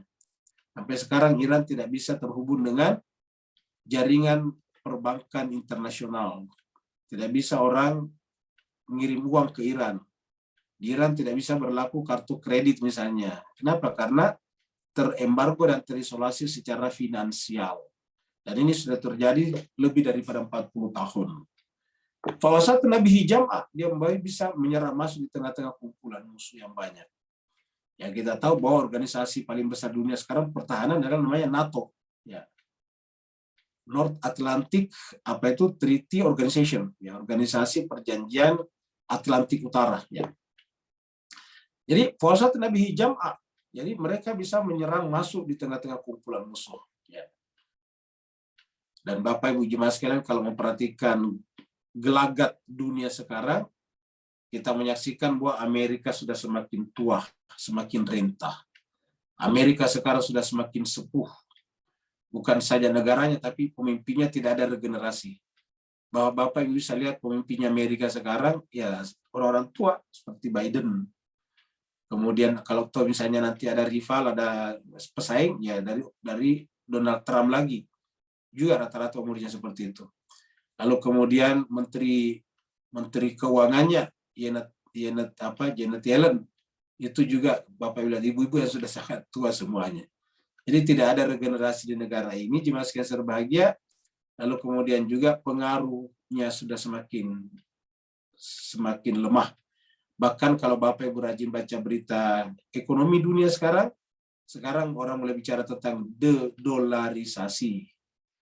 Sampai sekarang Iran tidak bisa terhubung dengan jaringan perbankan internasional. Tidak bisa orang mengirim uang ke Iran. Di Iran tidak bisa berlaku kartu kredit misalnya. Kenapa? Karena terembargo dan terisolasi secara finansial. Dan ini sudah terjadi lebih daripada 40 tahun. Fawasat Nabi Jam'ah, dia bisa menyerang masuk di tengah-tengah kumpulan musuh yang banyak. Yang kita tahu bahwa organisasi paling besar dunia sekarang pertahanan adalah namanya NATO. Ya. North Atlantic Treaty Organization, ya, organisasi perjanjian Atlantik Utara, ya. Jadi Fawasat Nabi Jam'ah, jadi mereka bisa menyerang masuk di tengah-tengah kumpulan musuh, ya. Dan Bapak Ibu jemaah sekalian, kalau memperhatikan gelagat dunia sekarang, kita menyaksikan bahwa Amerika sudah semakin tua, semakin rentah. Amerika sekarang sudah semakin sepuh. Bukan saja negaranya, tapi pemimpinnya tidak ada regenerasi. Bahwa Bapak Ibu bisa lihat pemimpinnya Amerika sekarang, ya orang-orang tua seperti Biden. Kemudian kalau toh misalnya nanti ada rival, ada pesaing, ya dari Donald Trump lagi. Juga rata-rata umurnya seperti itu. Lalu kemudian menteri keuangannya, Janet Yellen, itu juga Bapak Ibu lihat ibu-ibu yang sudah sangat tua semuanya. Jadi tidak ada regenerasi di negara ini, jemaah sekalian berbahagia. Lalu kemudian juga pengaruhnya sudah semakin lemah. Bahkan kalau Bapak Ibu rajin baca berita ekonomi dunia sekarang, sekarang orang mulai bicara tentang de-dollarisasi,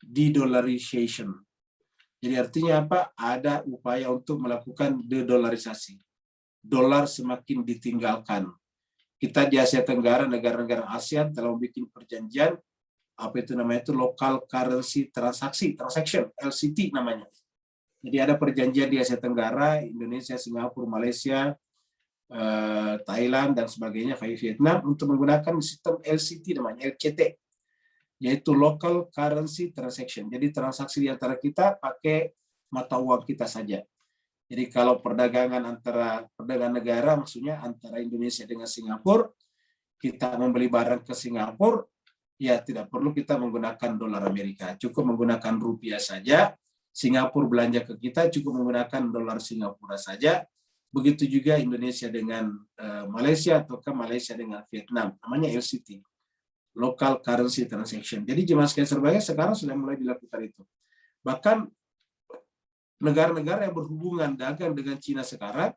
de-dollarization. Jadi artinya apa? Ada upaya untuk melakukan de-dollarisasi. Dolar semakin ditinggalkan. Kita di Asia Tenggara, negara-negara ASEAN telah membuat perjanjian, apa itu namanya itu local currency transaction, LCT namanya. Jadi ada perjanjian di Asia Tenggara, Indonesia, Singapura, Malaysia, Thailand dan sebagainya, Vietnam untuk menggunakan sistem LCT namanya LCT, yaitu local currency transaction. Jadi transaksi di antara kita pakai mata uang kita saja. Jadi kalau perdagangan negara, maksudnya antara Indonesia dengan Singapura, kita membeli barang ke Singapura, ya tidak perlu kita menggunakan dolar Amerika, cukup menggunakan rupiah saja. Singapura belanja ke kita cukup menggunakan dolar Singapura saja. Begitu juga Indonesia dengan Malaysia atau ke Malaysia dengan Vietnam, namanya LCT, local currency transaction. Jadi jemaah sekalian berbahagia sekarang sudah mulai dilakukan itu. Bahkan negara-negara yang berhubungan dagang dengan Cina sekarang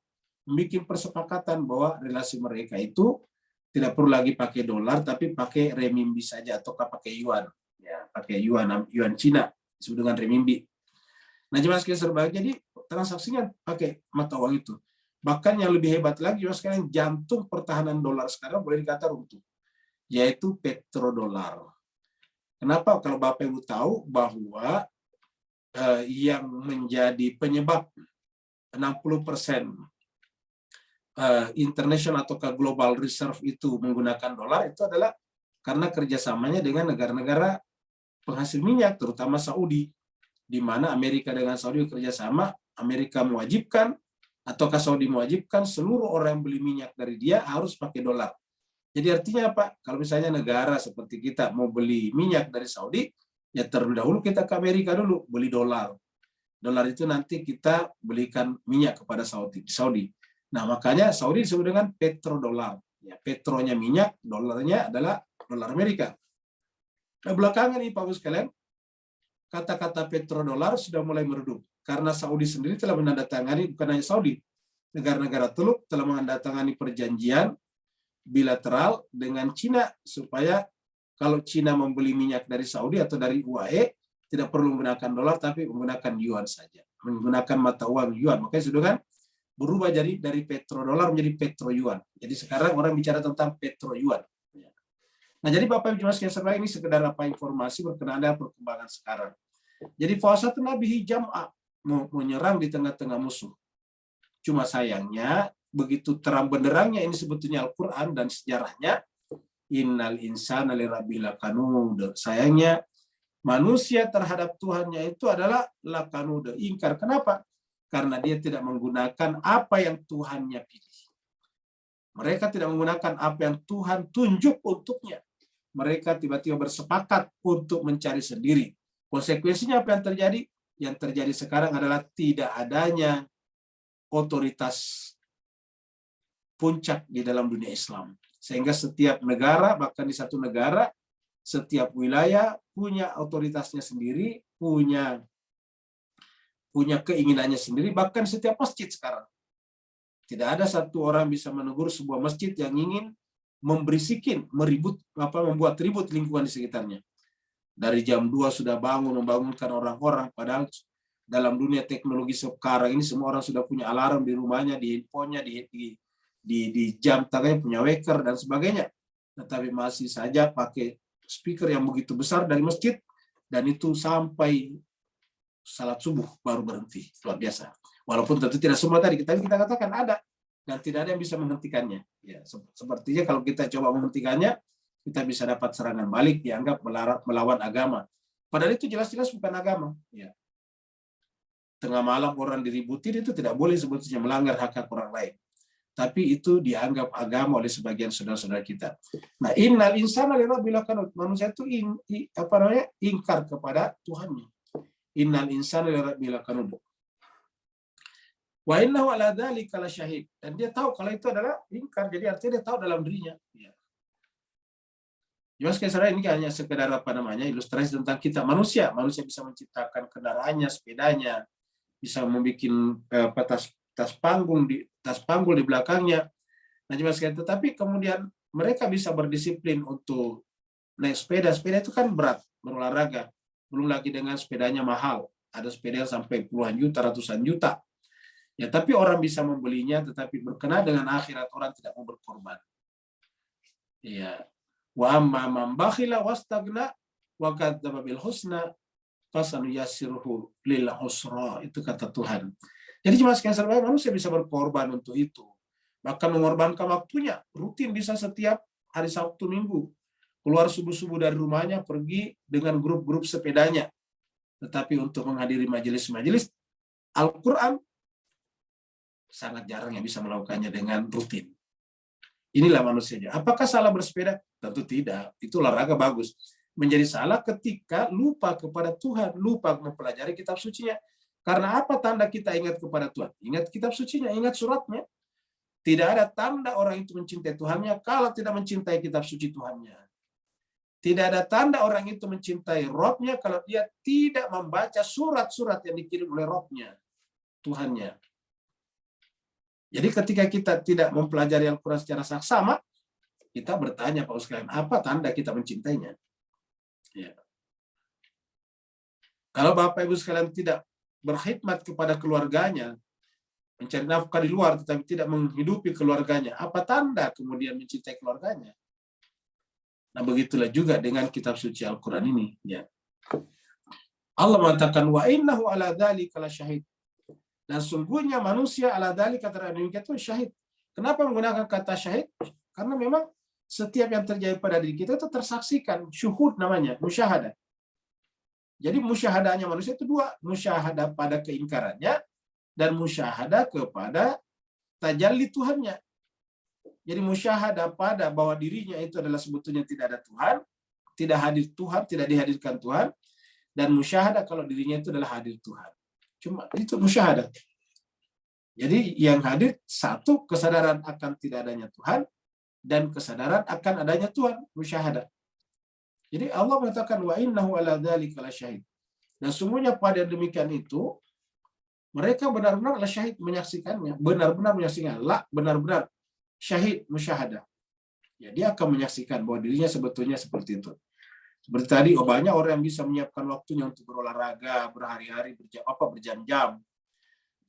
membuat persepakatan bahwa relasi mereka itu tidak perlu lagi pakai dolar, tapi pakai renminbi saja atau pakai yuan. Ya, pakai yuan Cina disebut dengan renminbi. Nah, jemaah sekalian berbahagia, jadi transaksinya pakai mata uang itu. Bahkan yang lebih hebat lagi, jemaah sekalian, jantung pertahanan dolar sekarang boleh dikata runtuh, yaitu petrodolar. Kenapa? Kalau Bapak Ibu tahu bahwa yang menjadi penyebab 60% international atau global reserve itu menggunakan dolar itu adalah karena kerjasamanya dengan negara-negara penghasil minyak, terutama Saudi, di mana Amerika dengan Saudi kerjasama. Amerika mewajibkan ataukah Saudi mewajibkan seluruh orang yang beli minyak dari dia harus pakai dolar. Jadi artinya apa? Kalau misalnya negara seperti kita mau beli minyak dari Saudi, ya terlebih dahulu kita ke Amerika dulu, beli dolar. Dolar itu nanti kita belikan minyak kepada Saudi. Nah, makanya Saudi disebut dengan petrodolar. Ya, petronya minyak, dolarnya adalah dolar Amerika. Nah, belakangan ini Pak Ibu sekalian, kata-kata petrodolar sudah mulai meredup. Karena Saudi sendiri telah menandatangani, bukan hanya Saudi, negara-negara Teluk telah menandatangani perjanjian bilateral dengan Cina supaya kalau Cina membeli minyak dari Saudi atau dari UAE, tidak perlu menggunakan dolar, tapi menggunakan yuan saja. Menggunakan mata uang yuan. Makanya sudah kan berubah jadi dari petrodolar menjadi petro-yuan. Jadi sekarang orang bicara tentang petro-yuan. Nah, jadi Bapak Ibu sekalian sekalian, ini sekedar apa informasi berkenaan dengan perkembangan sekarang. Jadi fasa Nabi Jam'ah menyerang di tengah-tengah musuh. Cuma sayangnya, begitu terang benderangnya ini sebetulnya Al-Quran dan sejarahnya, innal insana lirabbil lakanud. Sayangnya manusia terhadap Tuhannya itu adalah lakanud, ingkar. Kenapa? Karena dia tidak menggunakan apa yang Tuhannya pilih. Mereka tidak menggunakan apa yang Tuhan tunjuk untuknya. Mereka tiba-tiba bersepakat untuk mencari sendiri. Konsekuensinya apa yang terjadi? Yang terjadi sekarang adalah tidak adanya otoritas puncak di dalam dunia Islam. Sehingga setiap negara, bahkan di satu negara, setiap wilayah punya otoritasnya sendiri, punya keinginannya sendiri, bahkan setiap masjid sekarang. Tidak ada satu orang bisa menegur sebuah masjid yang ingin membuat ribut lingkungan di sekitarnya. Dari jam 2 sudah membangunkan orang-orang, padahal dalam dunia teknologi sekarang ini semua orang sudah punya alarm di rumahnya, di handphonenya, di jam tangannya, punya waker dan sebagainya. Tetapi masih saja pakai speaker yang begitu besar dari masjid, dan itu sampai salat subuh baru berhenti. Luar biasa. Walaupun tentu tidak semua tadi, kita katakan ada, dan tidak ada yang bisa menghentikannya. Ya, sepertinya kalau kita coba menghentikannya, kita bisa dapat serangan balik, dianggap melawan agama. Padahal itu jelas-jelas bukan agama. Ya. Tengah malam orang diributin, itu tidak boleh sebetulnya melanggar hak orang lain. Tapi itu dianggap agama oleh sebagian saudara-saudara kita. Nah, innal insana lirabbil lakanud. Manusia itu ingkar kepada Tuhannya. Innal insana lirabbil lakanud. Wa innahu ala dzalika lasyahid. Dan dia tahu kalau itu adalah ingkar, jadi artinya dia tahu dalam dirinya. Ya. Jelas sekali ini hanya sekedar ilustrasi tentang kita manusia. Manusia bisa menciptakan kendaraannya, sepedanya, bisa membuat tas panggul di belakangnya. Nah, jelas sekali. Tetapi kemudian mereka bisa berdisiplin untuk naik sepeda. Sepeda itu kan berat, berolahraga. Belum lagi dengan sepedanya mahal. Ada sepeda yang sampai puluhan juta, ratusan juta. Ya, tapi orang bisa membelinya, tetapi berkenaan dengan akhirat orang tidak mau berkorban. Ya. Wa amma man bakhila wastagna wa kadzdzaba bil husna fasanuyassiruhu lil usra. Itu kata Tuhan. Jadi cuma sekian manusia bisa berkorban untuk itu. Bahkan mengorbankan waktunya, rutin bisa setiap hari Sabtu Minggu. Keluar subuh-subuh dari rumahnya, pergi dengan grup-grup sepedanya. Tetapi untuk menghadiri majelis-majelis Al-Quran, sangat jarang yang bisa melakukannya dengan rutin. Inilah manusianya. Apakah salah bersepeda? Tentu tidak. Itu olahraga bagus. Menjadi salah ketika lupa kepada Tuhan, lupa mempelajari kitab sucinya. Karena apa tanda kita ingat kepada Tuhan? Ingat kitab sucinya, ingat suratnya. Tidak ada tanda orang itu mencintai Tuhannya kalau tidak mencintai kitab suci Tuhannya. Tidak ada tanda orang itu mencintai Robnya kalau dia tidak membaca surat-surat yang dikirim oleh Robnya, Tuhannya. Jadi ketika kita tidak mempelajari Al-Quran secara saksama, kita bertanya, Pak sekalian, apa tanda kita mencintainya? Ya. Kalau Bapak Ibu sekalian tidak berkhidmat kepada keluarganya, mencari nafkah di luar tetapi tidak menghidupi keluarganya, apa tanda kemudian mencintai keluarganya? Nah, begitulah juga dengan kitab suci Al-Quran ini. Ya. Allah mengatakan, wa innahu ala dzalika lasyahid. Dan sungguhnya manusia ala dzalika itu syahid. Kenapa menggunakan kata syahid? Karena memang setiap yang terjadi pada diri kita itu tersaksikan, syuhud namanya, musyahadah. Jadi musyahadahnya manusia itu dua, musyahadah pada keingkarannya dan musyahadah kepada tajalli Tuhannya. Jadi musyahadah pada bahwa dirinya itu adalah sebetulnya tidak ada Tuhan, tidak hadir Tuhan, tidak dihadirkan Tuhan, dan musyahadah kalau dirinya itu adalah hadir Tuhan. Cuma itu musyahadah. Jadi yang hadir satu kesadaran akan tidak adanya Tuhan dan kesadaran akan adanya Tuhan, musyahadah. Jadi Allah mengatakan wa innahu ala dzalika lasyahid. Dan sungguhnya pada demikian itu mereka benar-benar lasyahid menyaksikannya, benar-benar menyaksikan, benar-benar syahid musyahadah. Ya, dia akan menyaksikan bahwa dirinya sebetulnya seperti itu. Seperti tadi, banyak orang yang bisa menyiapkan waktunya untuk berolahraga, berhari-hari, berjam-jam.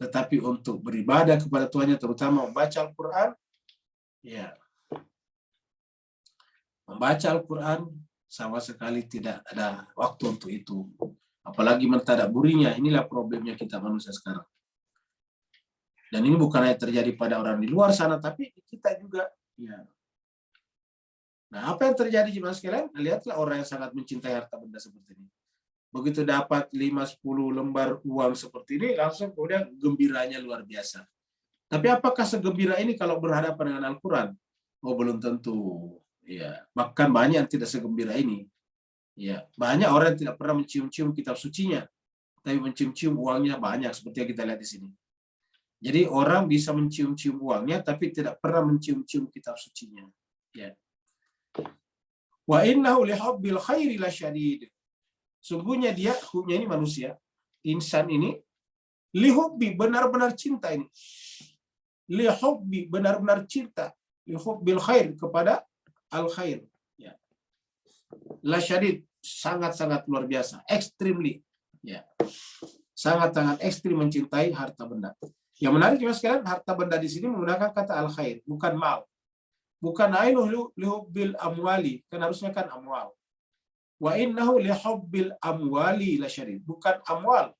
Tetapi untuk beribadah kepada Tuhannya, terutama membaca Al-Quran, ya, membaca Al-Quran sama sekali tidak ada waktu untuk itu. Apalagi mentadaburinya, inilah problemnya kita manusia sekarang. Dan ini bukan hanya terjadi pada orang di luar sana, tapi kita juga. Ya. Nah, apa yang terjadi jemaah sekalian? Lihatlah orang yang sangat mencintai harta benda seperti ini. Begitu dapat 5-10 lembar uang seperti ini, langsung kemudian gembiranya luar biasa. Tapi apakah segembira ini kalau berhadapan dengan Al-Quran? Oh, belum tentu. Ya, bahkan banyak yang tidak segembira ini. Ya, banyak orang yang tidak pernah mencium-cium kitab sucinya, tapi mencium-cium uangnya banyak, seperti yang kita lihat di sini. Jadi orang bisa mencium-cium uangnya, tapi tidak pernah mencium-cium kitab sucinya. Ya. Wa innahu lihubbil khairi lasyadid. Sungguhnya dia, hubnya ini manusia, insan ini, lihubbi, benar-benar cinta ini. Lihubbi, benar-benar cinta. Lihubbil khair, kepada al-khair. Ya. Lasyadid, sangat-sangat luar biasa. Extremely. Ya. Sangat-sangat ekstrim mencintai harta benda. Yang menarik juga sekalian, harta benda di sini menggunakan kata al-khair, bukan mal. Bukan ainuhu lihubbil amwali, kan harusnya kan amwal. Wa innahu lihubbil amwali lasyadid, bukan amwal.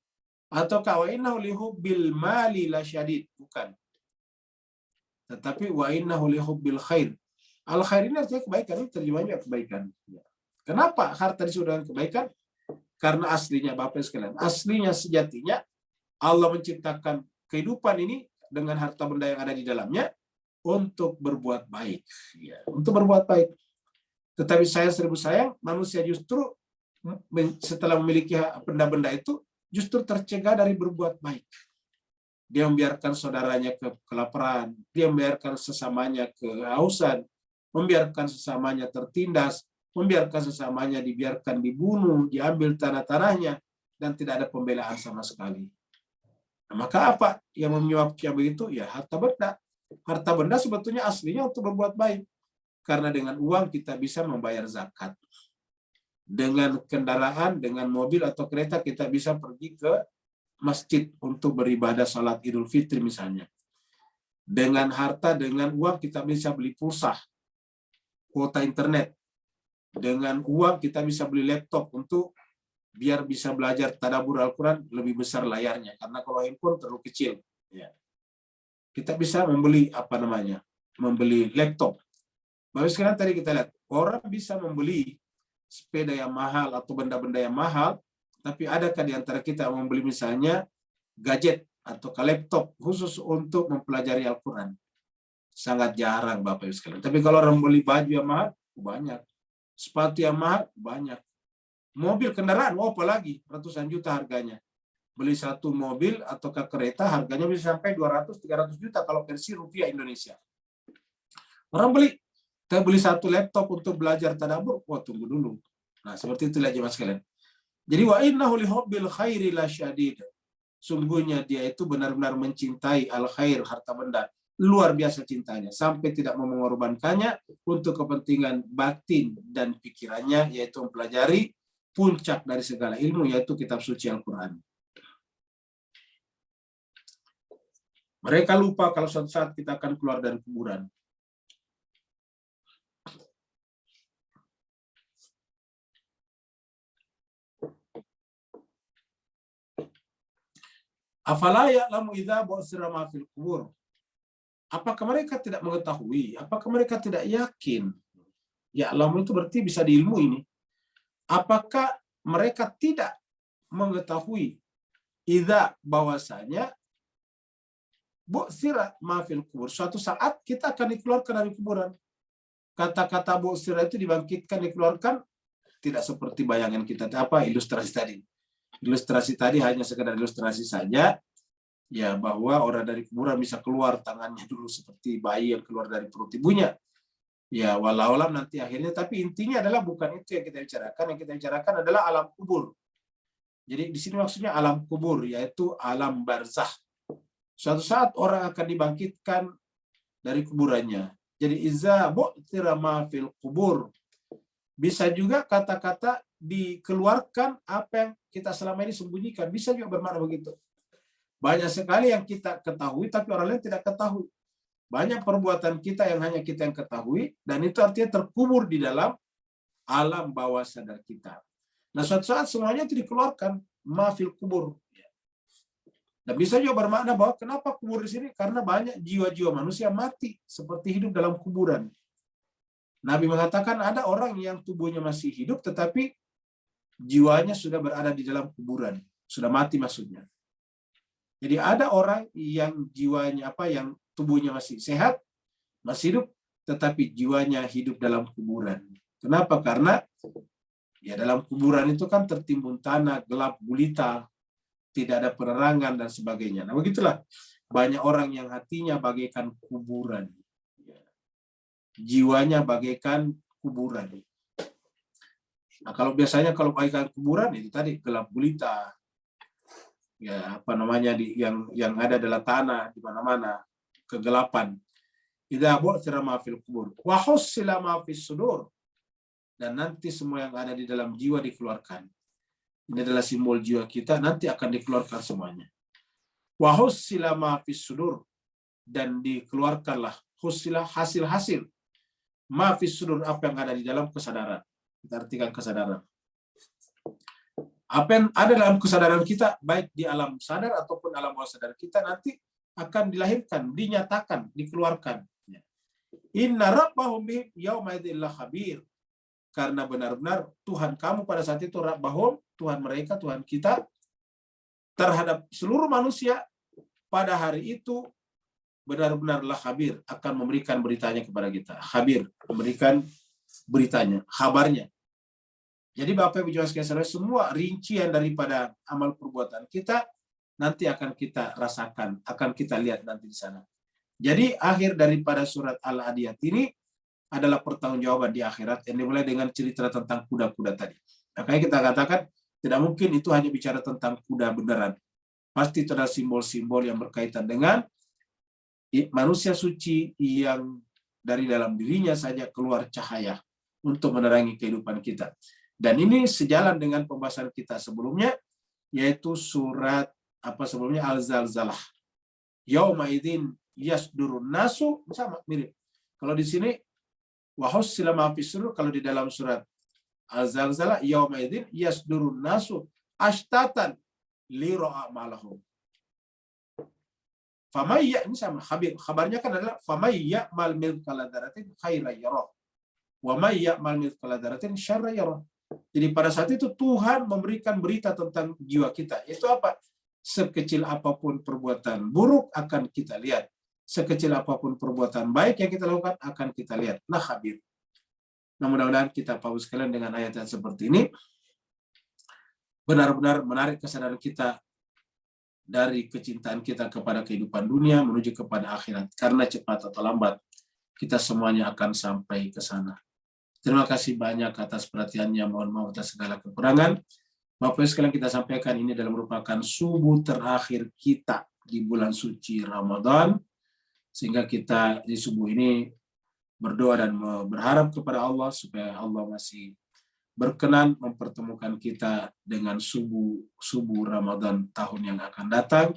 Atau wa innahu lihubbil mali lasyadid, bukan. Tetapi wa innahu lihubbil khair. Al-khair ini artinya kebaikan, ini terjemahnya kebaikan. Kenapa harta disebut dengan kebaikan? Karena aslinya Bapak sekalian, aslinya sejatinya Allah menciptakan kehidupan ini dengan harta benda yang ada di dalamnya untuk berbuat baik, ya, untuk berbuat baik. Tetapi sayang, manusia justru setelah memiliki benda-benda itu justru tercegah dari berbuat baik. Dia membiarkan saudaranya kelaparan, dia membiarkan sesamanya kehausan, membiarkan sesamanya tertindas, membiarkan sesamanya dibiarkan dibunuh, diambil tanah-tanahnya, dan tidak ada pembelaan sama sekali. Nah, maka apa yang menyebabkan begitu? Ya harta benda. Harta benda sebetulnya aslinya untuk berbuat baik. Karena dengan uang kita bisa membayar zakat. Dengan kendaraan, dengan mobil atau kereta kita bisa pergi ke masjid untuk beribadah salat Idul Fitri misalnya. Dengan harta, dengan uang kita bisa beli pulsa, kuota internet. Dengan uang kita bisa beli laptop untuk biar bisa belajar tadabbur Al-Quran lebih besar layarnya. Karena kalau handphone terlalu kecil. Ya. Kita bisa membeli membeli laptop. Baru sekarang tadi kita lihat, orang bisa membeli sepeda yang mahal atau benda-benda yang mahal, tapi adakah di antara kita yang membeli misalnya gadget atau laptop khusus untuk mempelajari Al-Quran? Sangat jarang Bapak Ibu sekalian. Tapi kalau orang beli baju yang mahal, banyak. Sepatu yang mahal, banyak. Mobil, kendaraan, apalagi ratusan juta harganya. Beli satu mobil atau kereta harganya bisa sampai 200-300 juta kalau versi rupiah Indonesia. Orang kita beli satu laptop untuk belajar tadabbur, tunggu dulu. Nah, seperti itu aja Mas sekalian. Jadi wa innahu li hubbil khairi lasyadid. Sungguhnya dia itu benar-benar mencintai al-khair, harta benda. Luar biasa cintanya sampai tidak mau mengorbankannya untuk kepentingan batin dan pikirannya, yaitu mempelajari puncak dari segala ilmu, yaitu kitab suci Al-Quran. Mereka lupa kalau suatu saat kita akan keluar dari kuburan. Afala ya'lamu idza bu'thira ma fil qubur. Apakah mereka tidak mengetahui? Apakah mereka tidak yakin? Ya'lamu itu berarti bisa diilmu ini. Apakah mereka tidak mengetahui idza bahwasanya bu'thira ma fil qubur. Suatu saat kita akan dikeluarkan dari kuburan. Kata-kata bu'thira itu dibangkitkan, dikeluarkan tidak seperti bayangan kita ilustrasi tadi. Ilustrasi tadi hanya sekedar ilustrasi saja, ya, bahwa orang dari kuburan bisa keluar tangannya dulu seperti bayi yang keluar dari perut ibunya. Ya, walau alam nanti akhirnya, tapi intinya adalah bukan itu yang kita bicarakan. Yang kita bicarakan adalah alam kubur. Jadi di sini maksudnya alam kubur, yaitu alam barzakh. Suatu saat orang akan dibangkitkan dari kuburannya. Jadi iza bu'thira ma fil kubur. Bisa juga kata-kata dikeluarkan apa yang kita selama ini sembunyikan. Bisa juga bermakna begitu. Banyak sekali yang kita ketahui, tapi orang lain tidak ketahui. Banyak perbuatan kita yang hanya kita yang ketahui, dan itu artinya terkubur di dalam alam bawah sadar kita. Nah, suatu saat semuanya itu dikeluarkan, mafil kubur. Dan bisa juga bermakna bahwa kenapa kubur di sini? Karena banyak jiwa-jiwa manusia mati, seperti hidup dalam kuburan. Nabi mengatakan ada orang yang tubuhnya masih hidup, tetapi jiwanya sudah berada di dalam kuburan. Sudah mati maksudnya. Jadi ada orang yang jiwanya yang tubuhnya masih sehat, masih hidup, tetapi jiwanya hidup dalam kuburan. Kenapa? Karena ya dalam kuburan itu kan tertimbun tanah, gelap gulita, tidak ada penerangan dan sebagainya. Nah, begitulah banyak orang yang hatinya bagaikan kuburan. Jiwanya bagaikan kuburan. Nah, kalau biasanya kalau bagaikan kuburan itu tadi gelap gulita. Ya, yang ada adalah tanah di mana-mana, kegelapan. Idza bu'thira ma fil qubur wa hussila ma fis sudur. Dan nanti semua yang ada di dalam jiwa dikeluarkan. Ini adalah simbol jiwa kita, nanti akan dikeluarkan semuanya. Wa hussila ma fis sudur, dan dikeluarkanlah hussila hasil-hasil ma fis sudur, apa yang ada di dalam kesadaran. Kita artikan kesadaran. Apa yang ada dalam kesadaran kita, baik di alam sadar ataupun alam bawah sadar kita, nanti akan dilahirkan, dinyatakan, dikeluarkan. Inna rabbahum bihim yauma idzin lakhabir. Karena benar-benar Tuhan kamu pada saat itu, rabbahum, Tuhan mereka, Tuhan kita, terhadap seluruh manusia pada hari itu benar-benar lakhabir, akan memberikan beritanya kepada kita. Khabir, memberikan beritanya, kabarnya. Jadi Bapak Ibu Jemaat sekalian, semua rincian daripada amal perbuatan kita nanti akan kita rasakan, akan kita lihat nanti di sana. Jadi akhir daripada surat Al-Adiyat ini adalah pertanggungjawaban di akhirat yang dimulai dengan cerita tentang kuda-kuda tadi. Makanya kita katakan tidak mungkin itu hanya bicara tentang kuda beneran. Pasti itu adalah simbol-simbol yang berkaitan dengan manusia suci yang dari dalam dirinya saja keluar cahaya untuk menerangi kehidupan kita. Dan ini sejalan dengan pembahasan kita sebelumnya, yaitu surat sebelumnya Al-Zalzalah. Yauma idzin yasdurun nasu, sama mirip. Kalau di sini wahussila ma fis sudur, kalau di dalam surat Al-Zalzalah yauma idzin yasdurun nasu ashtatan li ra'a malahum. Famayya, ini sama kabarnya kan adalah famayya mal mithqala dzarratin khairan yarah wa mayya mal mithqala dzarratin syarran yarah. Jadi pada saat itu Tuhan memberikan berita tentang jiwa kita. Itu apa? Sekecil apapun perbuatan buruk akan kita lihat. Sekecil apapun perbuatan baik yang kita lakukan akan kita lihat. Nah, khabir. Nah, mudah-mudahan kita paus sekalian dengan ayat yang seperti ini benar-benar menarik kesadaran kita dari kecintaan kita kepada kehidupan dunia menuju kepada akhirat. Karena cepat atau lambat kita semuanya akan sampai ke sana. Terima kasih banyak atas perhatiannya. Mohon maaf atas segala kekurangan. Bapak sekalian, kita sampaikan ini dalam merupakan subuh terakhir kita di bulan suci Ramadan. Sehingga kita di subuh ini berdoa dan berharap kepada Allah supaya Allah masih berkenan mempertemukan kita dengan subuh Ramadan tahun yang akan datang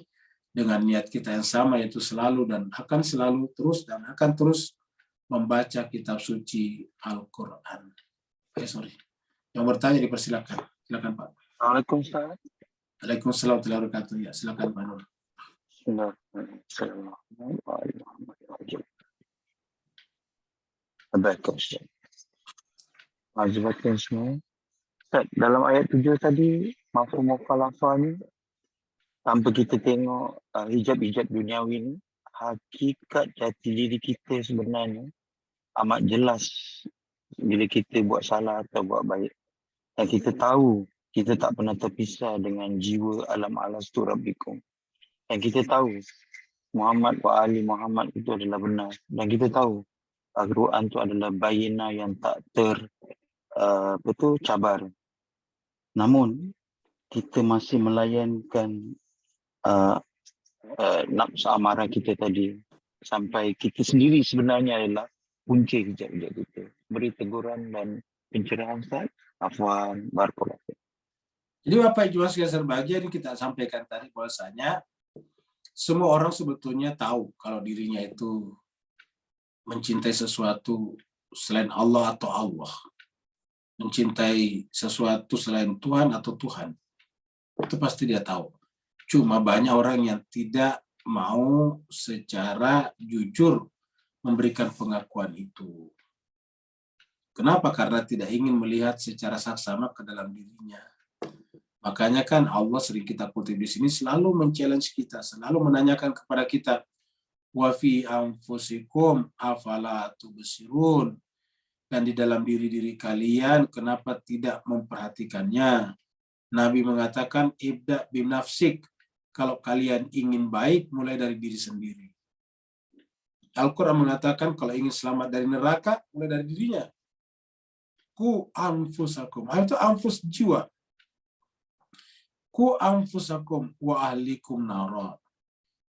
dengan niat kita yang sama, yaitu selalu dan akan selalu terus dan akan terus membaca kitab suci Al-Quran. Yang bertanya dipersilakan. Silakan Pak. Waalaikumsalam. Waalaikumsalam warahmatullahi wabarakatuh. Ya, silakan Pak Nur. Dalam ayat 7 tadi, mafhum mukhalafah ni, tanpa kita tengok hijab-hijab duniawi ni, hakikat jati diri kita sebenarnya amat jelas bila kita buat salah atau buat baik. Dan kita tahu kita tak pernah terpisah dengan jiwa alam alastu rabbikum. Dan kita tahu Muhammad wa ali Muhammad itu adalah benar. Dan kita tahu Al-Quran itu adalah bayina yang tak cabar. Namun kita masih melayankan nafsu amarah kita tadi, sampai kita sendiri sebenarnya adalah punca hijab-hijab kita. Beri teguran dan pencerahan Ustaz. Afwan, barakallahu. Jadi Bapak Ibu sekalian berbahagia, ini kita sampaikan tadi bahwasanya semua orang sebetulnya tahu kalau dirinya itu mencintai sesuatu selain Allah atau Allah. Mencintai sesuatu selain Tuhan atau Tuhan. Itu pasti dia tahu. Cuma banyak orang yang tidak mau secara jujur memberikan pengakuan itu. Kenapa? Karena tidak ingin melihat secara saksama ke dalam dirinya. Makanya kan Allah sering kita kutip di sini selalu men-challenge kita, selalu menanyakan kepada kita, wa fi anfusikum afala tubsirun. Dan di dalam diri-diri kalian kenapa tidak memperhatikannya? Nabi mengatakan ibda binafsik, kalau kalian ingin baik mulai dari diri sendiri. Al-Quran mengatakan kalau ingin selamat dari neraka mulai dari dirinya. Ku anfusakum, itu anfus jiwa. Ku anfusakum wa ahlikum nara.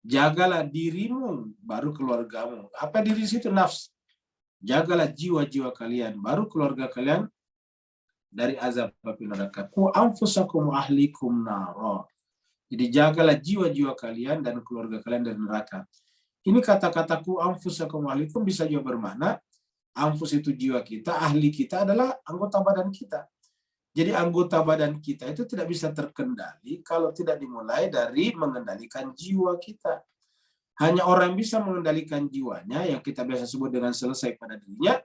Jagalah dirimu baru keluargamu. Apa diri situ? Nafs. Jagalah jiwa-jiwa kalian baru keluarga kalian dari azab api neraka. Ku anfusakum wa ahlikum nara. Jadi jagalah jiwa-jiwa kalian dan keluarga kalian dari neraka. Ini kata-kataku anfusakum wa ahlikum bisa juga bermakna anfus itu jiwa kita, ahli kita adalah anggota badan kita. Jadi anggota badan kita itu tidak bisa terkendali kalau tidak dimulai dari mengendalikan jiwa kita. Hanya orang yang bisa mengendalikan jiwanya, yang kita biasa sebut dengan selesai pada dirinya,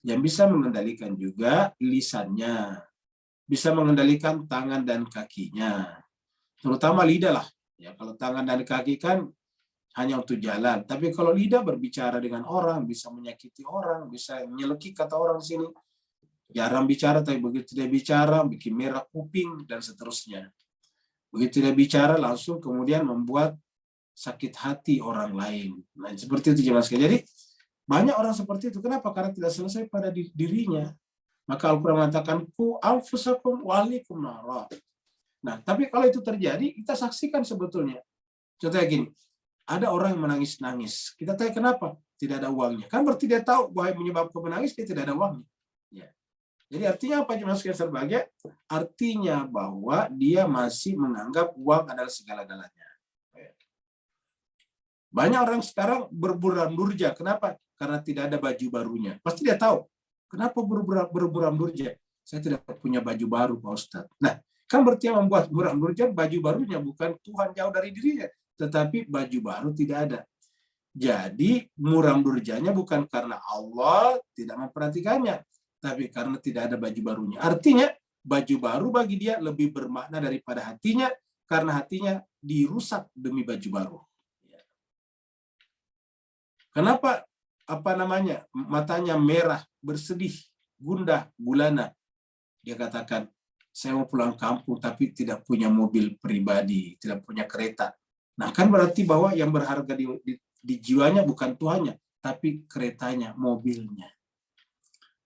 yang bisa mengendalikan juga lisannya. Bisa mengendalikan tangan dan kakinya. Terutama lidah lah. Ya, kalau tangan dan kaki kan hanya untuk jalan. Tapi kalau lidah berbicara dengan orang, bisa menyakiti orang, bisa nyelekik kata orang di sini. Jarang bicara, tapi begitu dia bicara, bikin merah kuping, dan seterusnya. Begitu dia bicara, langsung kemudian membuat sakit hati orang lain. Nah, seperti itu jemaah sekalian. Jadi, banyak orang seperti itu. Kenapa? Karena tidak selesai pada dirinya. Maka Al-Quran mengatakan, ku anfusakum wa ahlikum nara. Nah, tapi kalau itu terjadi, kita saksikan sebetulnya. Contohnya gini, ada orang yang menangis-nangis. Kita tanya kenapa? tidak ada uangnya. Kan berarti dia tahu bahwa yang menyebabkan menangis dia tidak ada uangnya. Ya. Jadi artinya apa jemaah sekalian berbahagia? Artinya bahwa dia masih menganggap uang adalah segala-galanya. Banyak orang sekarang berburam durja. Kenapa? Karena tidak ada baju barunya. Pasti dia tahu. Kenapa berburam durja? Saya tidak punya baju baru, Pak Ustadz. Nah, kan berarti yang membuat buram durja baju barunya bukan Tuhan jauh dari dirinya, tetapi baju baru tidak ada. Jadi muram durjanya bukan karena Allah tidak memperhatikannya, tapi karena tidak ada baju barunya. Artinya baju baru bagi dia lebih bermakna daripada hatinya, karena hatinya dirusak demi baju baru. Kenapa matanya merah, bersedih, gundah, gulana? Dia katakan, saya mau pulang kampung tapi tidak punya mobil pribadi, tidak punya kereta. Nah kan berarti bahwa yang berharga di jiwanya bukan Tuhannya, tapi keretanya, mobilnya.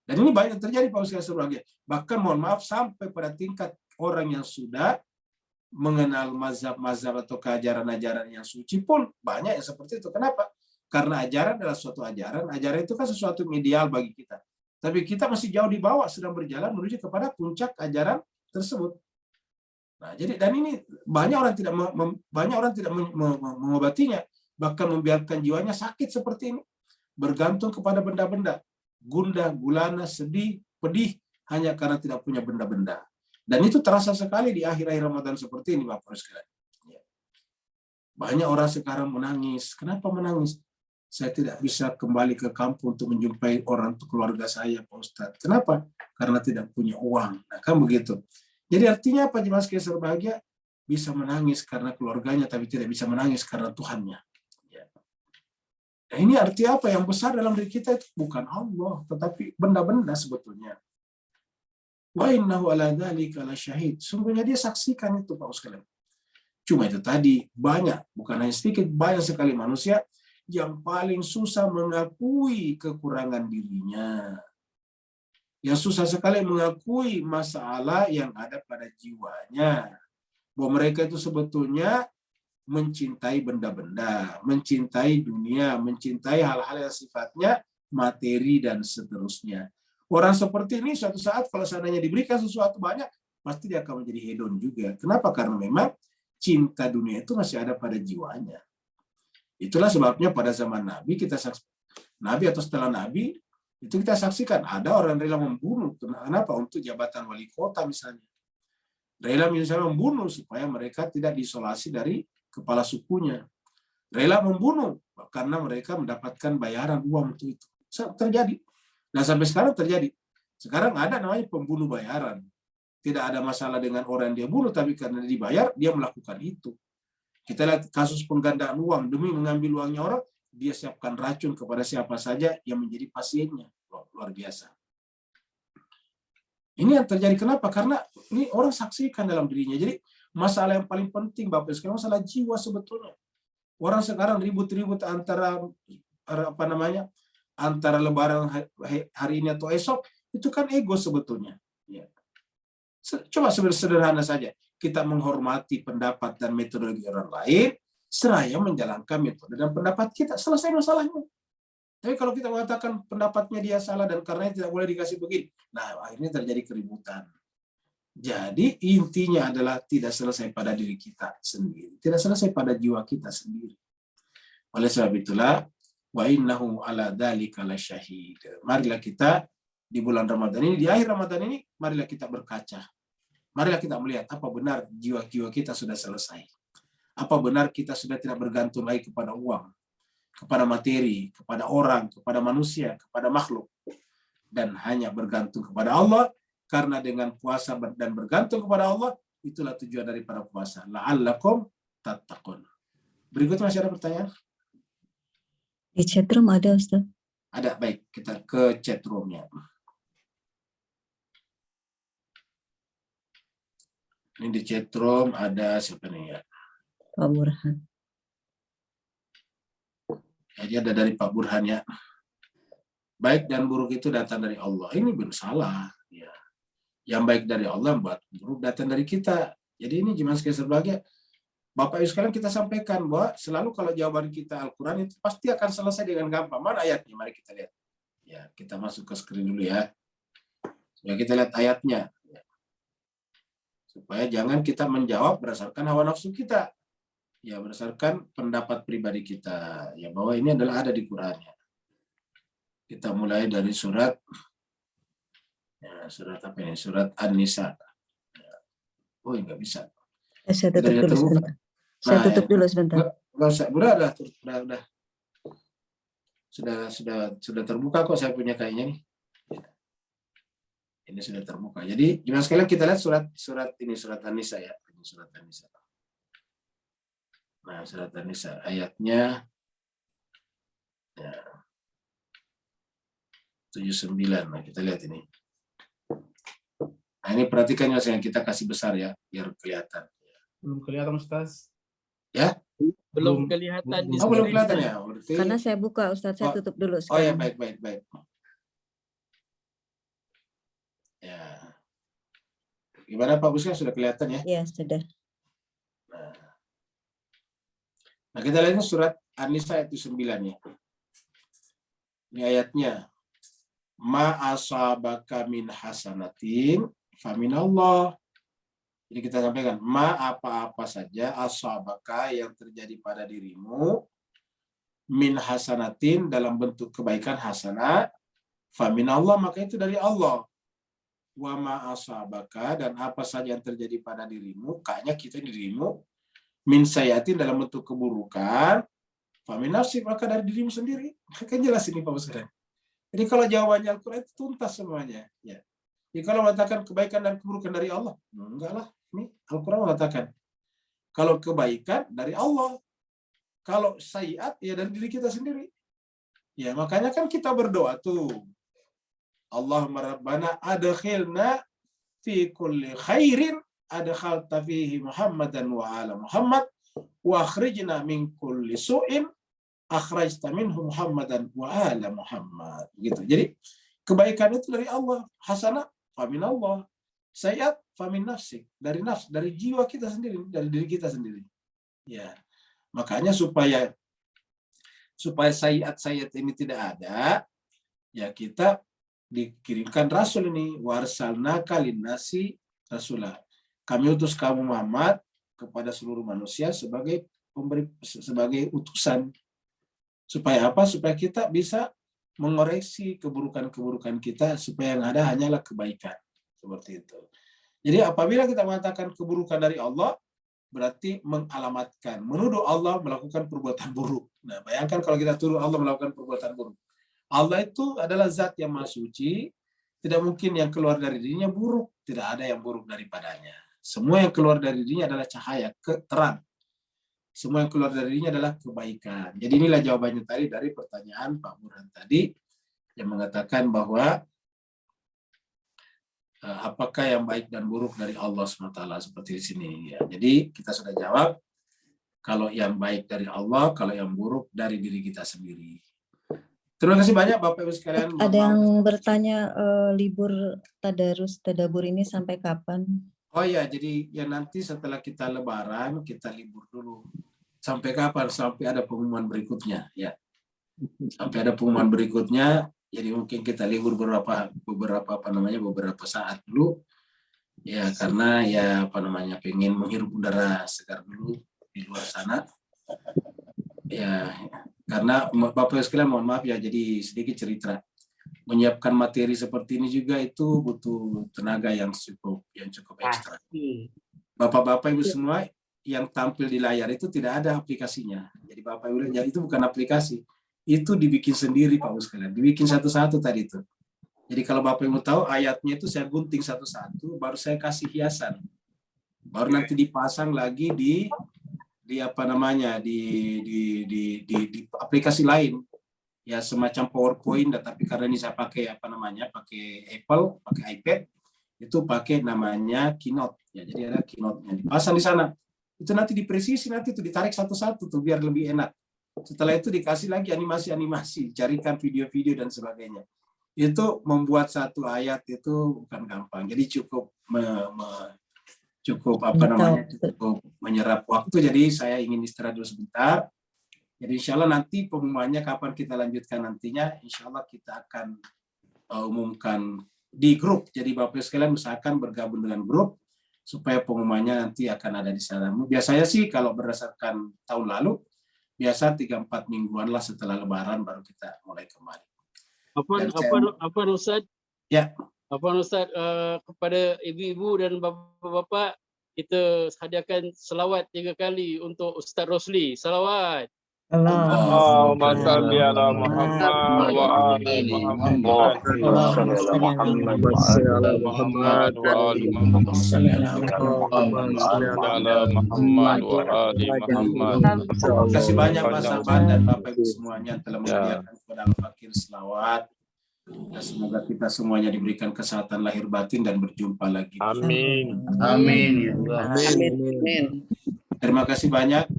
Dan ini banyak terjadi Pak Ustaz. Bahkan mohon maaf sampai pada tingkat orang yang sudah mengenal mazhab-mazhab atau keajaran-ajaran yang suci pun banyak yang seperti itu. Kenapa? Karena ajaran adalah suatu ajaran itu kan sesuatu yang ideal bagi kita. Tapi kita masih jauh di bawah, sedang berjalan menuju kepada puncak ajaran tersebut. Nah, jadi dan ini banyak orang tidak mengobatinya, bahkan membiarkan jiwanya sakit seperti ini, bergantung kepada benda-benda, gundah, gulana, sedih, pedih hanya karena tidak punya benda-benda. Dan itu terasa sekali di akhir-akhir Ramadan seperti ini, Bapak sekalian. Banyak orang sekarang menangis. Kenapa menangis? Saya tidak bisa kembali ke kampung untuk menjumpai orang tua keluarga saya, Pak Ustadz. Kenapa? Karena tidak punya uang. Nah, kan begitu. Jadi artinya apa jemaah sekalian berbahagia? Bisa menangis karena keluarganya, tapi tidak bisa menangis karena Tuhannya. Nah, ini arti apa? Yang besar dalam diri kita itu bukan Allah, tetapi benda-benda sebetulnya. Wa innahu ala dzalika lasyahid. Sungguhnya dia saksikan itu, Pak sekalian. Cuma itu tadi, banyak, bukan hanya sedikit, banyak sekali manusia yang paling susah mengakui kekurangan dirinya. Yang susah sekali mengakui masalah yang ada pada jiwanya. Bahwa mereka itu sebetulnya mencintai benda-benda, mencintai dunia, mencintai hal-hal yang sifatnya materi dan seterusnya. Orang seperti ini suatu saat kalau seandainya diberikan sesuatu banyak, pasti dia akan menjadi hedon juga. Kenapa? Karena memang cinta dunia itu masih ada pada jiwanya. Itulah sebabnya pada zaman Nabi Nabi atau setelah Nabi itu kita saksikan ada orang rela membunuh. Kenapa? Untuk jabatan wali kota misalnya. Rela misalnya membunuh supaya mereka tidak diisolasi dari kepala sukunya. Rela membunuh karena mereka mendapatkan bayaran uang untuk itu. Terjadi. Nah sampai sekarang terjadi. Sekarang ada namanya pembunuh bayaran. Tidak ada masalah dengan orang yang dia bunuh, tapi karena dibayar, dia melakukan itu. Kita lihat kasus penggandaan uang. Demi mengambil uangnya orang, dia siapkan racun kepada siapa saja yang menjadi pasiennya. Luar biasa. Ini yang terjadi. Kenapa? Karena ini orang saksikan dalam dirinya. Jadi masalah yang paling penting, Bapak sekarang masalah jiwa sebetulnya. Orang sekarang ribut-ribut antara antara lebaran hari ini atau esok, itu kan ego sebetulnya. Ya. Coba sederhana saja, kita menghormati pendapat dan metodologi orang lain, seraya menjalankan metode dan pendapat kita, selesai masalahnya. Tapi kalau kita mengatakan pendapatnya dia salah dan karenanya tidak boleh dikasih begini, nah akhirnya terjadi keributan. Jadi intinya adalah tidak selesai pada diri kita sendiri, tidak selesai pada jiwa kita sendiri. Oleh sebab itulah, wa innahu ala dzalika lasyahid. Marilah kita di bulan Ramadan ini, di akhir Ramadan ini, marilah kita berkaca. Marilah kita melihat apa benar jiwa-jiwa kita sudah selesai. Apa benar kita sudah tidak bergantung lagi kepada uang, kepada materi, kepada orang, kepada manusia, kepada makhluk. Dan hanya bergantung kepada Allah, karena dengan puasa dan bergantung kepada Allah, itulah tujuan daripada puasa. La'allakum tattaqun. Berikutnya masih ada pertanyaan? Di chatroom ada, Ustaz. Ada, baik. Kita ke chatroomnya. Ini di chatroom ada siapa nih ya? Pak Burhan. Jadi ada dari Pak Burhan ya. Baik dan buruk itu datang dari Allah. Ini benar salah. Ya. Yang baik dari Allah, buat buruk datang dari kita. Jadi ini jemaah sekalian berbahagia. Bapak Ibu sekalian, kita sampaikan bahwa selalu kalau jawaban kita Al-Quran itu pasti akan selesai dengan gampang. Mana ayatnya? Mari kita lihat. Ya, kita masuk ke screen dulu ya. Ya, kita lihat ayatnya. Supaya jangan kita menjawab berdasarkan hawa nafsu kita. Ya, berdasarkan pendapat pribadi kita. Ya, bahwa ini adalah ada di Quran. Kita mulai dari surat apa ini? Surat An-Nisa. Oh, nggak bisa. Saya tutup dulu sebentar. Saya Nah, tutup dulu sebentar. Nggak usah, udah sudah terbuka kok, saya punya kayaknya nih. Ini sudah terbuka. Jadi gimana sekalian kita lihat surat ini, surat An-Nisa ya. Ini surat An-Nisa. Nah, surat An-Nisa ayatnya ya, 79. Nah, kita lihat ini. Nah, ini perhatikan ya, kita kasih besar ya, biar kelihatan. Belum kelihatan, Ustaz. Ya? Belum kelihatan di belum screen, kelihatan Ustaz. ya. Berarti... Karena saya buka, Ustaz, saya tutup dulu Oh ya, sekarang. baik. Ya. Gimana Pak Busnya, sudah kelihatan ya? Ya, sudah. Nah, kita lihat surat An-Nisa ayat 9 ya. Ini ayatnya. Ma asabaka min hasanatin faminallah. Jadi kita sampaikan, ma apa-apa saja asabaka yang terjadi pada dirimu min hasanatin dalam bentuk kebaikan hasanah faminallah, maka itu dari Allah. Wa ma asabaka, dan apa saja yang terjadi pada dirimu, kayaknya kita dirimu, min sayatin dalam bentuk keburukan, faminasib, maka dari dirimu sendiri. Kan jelas ini Pak Ustaz. Jadi kalau jawabannya Al-Quran itu tuntas semuanya. Ya. Jadi kalau mengatakan kebaikan dan keburukan dari Allah, enggak lah. Ini Al-Quran mengatakan kalau kebaikan dari Allah, kalau sayiat ya dari diri kita sendiri. Ya, makanya kan kita berdoa tuh. Allahumma rabbana adkhilna fi kulli khairin adkhalta fihi Muhammadan wa ala Muhammad wa akhrijna min kulli su'in akhrajta minhu Muhammadan wa ala Muhammad. Gitu. Jadi kebaikan itu dari Allah, hasanah famin Allah, sayiat famin nafsik, dari nafs, dari jiwa kita sendiri, dari diri kita sendiri. Ya. Makanya supaya sayiat ini tidak ada, ya kita dikirimkan rasul ini, warsalnaka linnasi rasulah. Kami utus kamu Muhammad kepada seluruh manusia sebagai utusan. Supaya apa? Supaya kita bisa mengoreksi keburukan-keburukan kita, supaya yang ada hanyalah kebaikan. Seperti itu. Jadi apabila kita mengatakan keburukan dari Allah, berarti mengalamatkan, menuduh Allah melakukan perbuatan buruk. Nah, bayangkan kalau kita tuduh Allah melakukan perbuatan buruk. Allah itu adalah zat yang maha suci, tidak mungkin yang keluar dari dirinya buruk, tidak ada yang buruk daripadanya. Semua yang keluar dari dirinya adalah cahaya, terang. Semua yang keluar dari dirinya adalah kebaikan. Jadi inilah jawabannya tadi dari pertanyaan Pak Burhan tadi, yang mengatakan bahwa apakah yang baik dan buruk dari Allah SWT, seperti di sini. Ya, jadi kita sudah jawab, kalau yang baik dari Allah, kalau yang buruk dari diri kita sendiri. Terima kasih banyak Bapak Ibu sekalian. Ada yang bertanya libur tadabur ini sampai kapan? Oh ya, jadi ya nanti setelah kita Lebaran kita libur dulu. Sampai kapan? Sampai ada pengumuman berikutnya, ya. Sampai ada pengumuman berikutnya. Jadi mungkin kita libur beberapa saat dulu. Ya, karena pengen menghirup udara segar dulu di luar sana. Ya, karena Bapak Ibu sekalian mohon maaf ya, jadi sedikit cerita. Menyiapkan materi seperti ini juga itu butuh tenaga yang cukup ekstra. Bapak-bapak Ibu semua yang tampil di layar itu tidak ada aplikasinya. Jadi Bapak Ibu lihat, itu bukan aplikasi. Itu dibikin sendiri Pak Ibu sekalian. Dibikin satu-satu tadi itu. Jadi kalau Bapak Ibu tahu ayatnya itu saya gunting satu-satu, baru saya kasih hiasan. Baru nanti dipasang lagi di aplikasi lain. Ya semacam PowerPoint, tapi karena ini saya pakai pakai Apple, pakai iPad, itu pakai namanya Keynote. Ya, jadi ada Keynote yang dipasang di sana. Itu nanti dipresisi, nanti itu ditarik satu-satu tuh biar lebih enak. Setelah itu dikasih lagi animasi-animasi, carikan video-video dan sebagainya. Itu membuat satu ayat itu bukan gampang. Jadi cukup cukup Minta cukup menyerap waktu, jadi saya ingin istirahat dulu sebentar. Jadi insya Allah nanti pengumumannya kapan kita lanjutkan nantinya, insya Allah kita akan umumkan di grup. Jadi Bapak sekalian usahakan bergabung dengan grup supaya pengumumannya nanti akan ada di sana. Biasanya sih kalau berdasarkan tahun lalu, biasa 3-4 mingguan lah setelah Lebaran baru kita mulai kembali. Apa Ustaz? Ya. Apa Ustaz, kepada ibu-ibu dan bapa-bapa kita hadiahkan selawat 3 kali untuk Ustaz Rosli. Selawat. Allahumma salli ala Muhammad wa ali Muhammad. Allahumma salli ala Muhammad wa ali Muhammad. Terima kasih banyak Pak Saban dan Bapak Ibu semuanya telah menghadiahkan kepada Al-Fakir selawat. Dan semoga kita semuanya diberikan kesehatan lahir batin dan berjumpa lagi. Amin. Amin. Amin. Terima kasih banyak.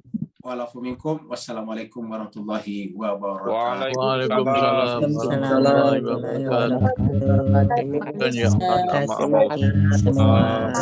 Wassalamualaikum warahmatullahi wabarakatuh. Waalaikumsalam. Terima kasih semua.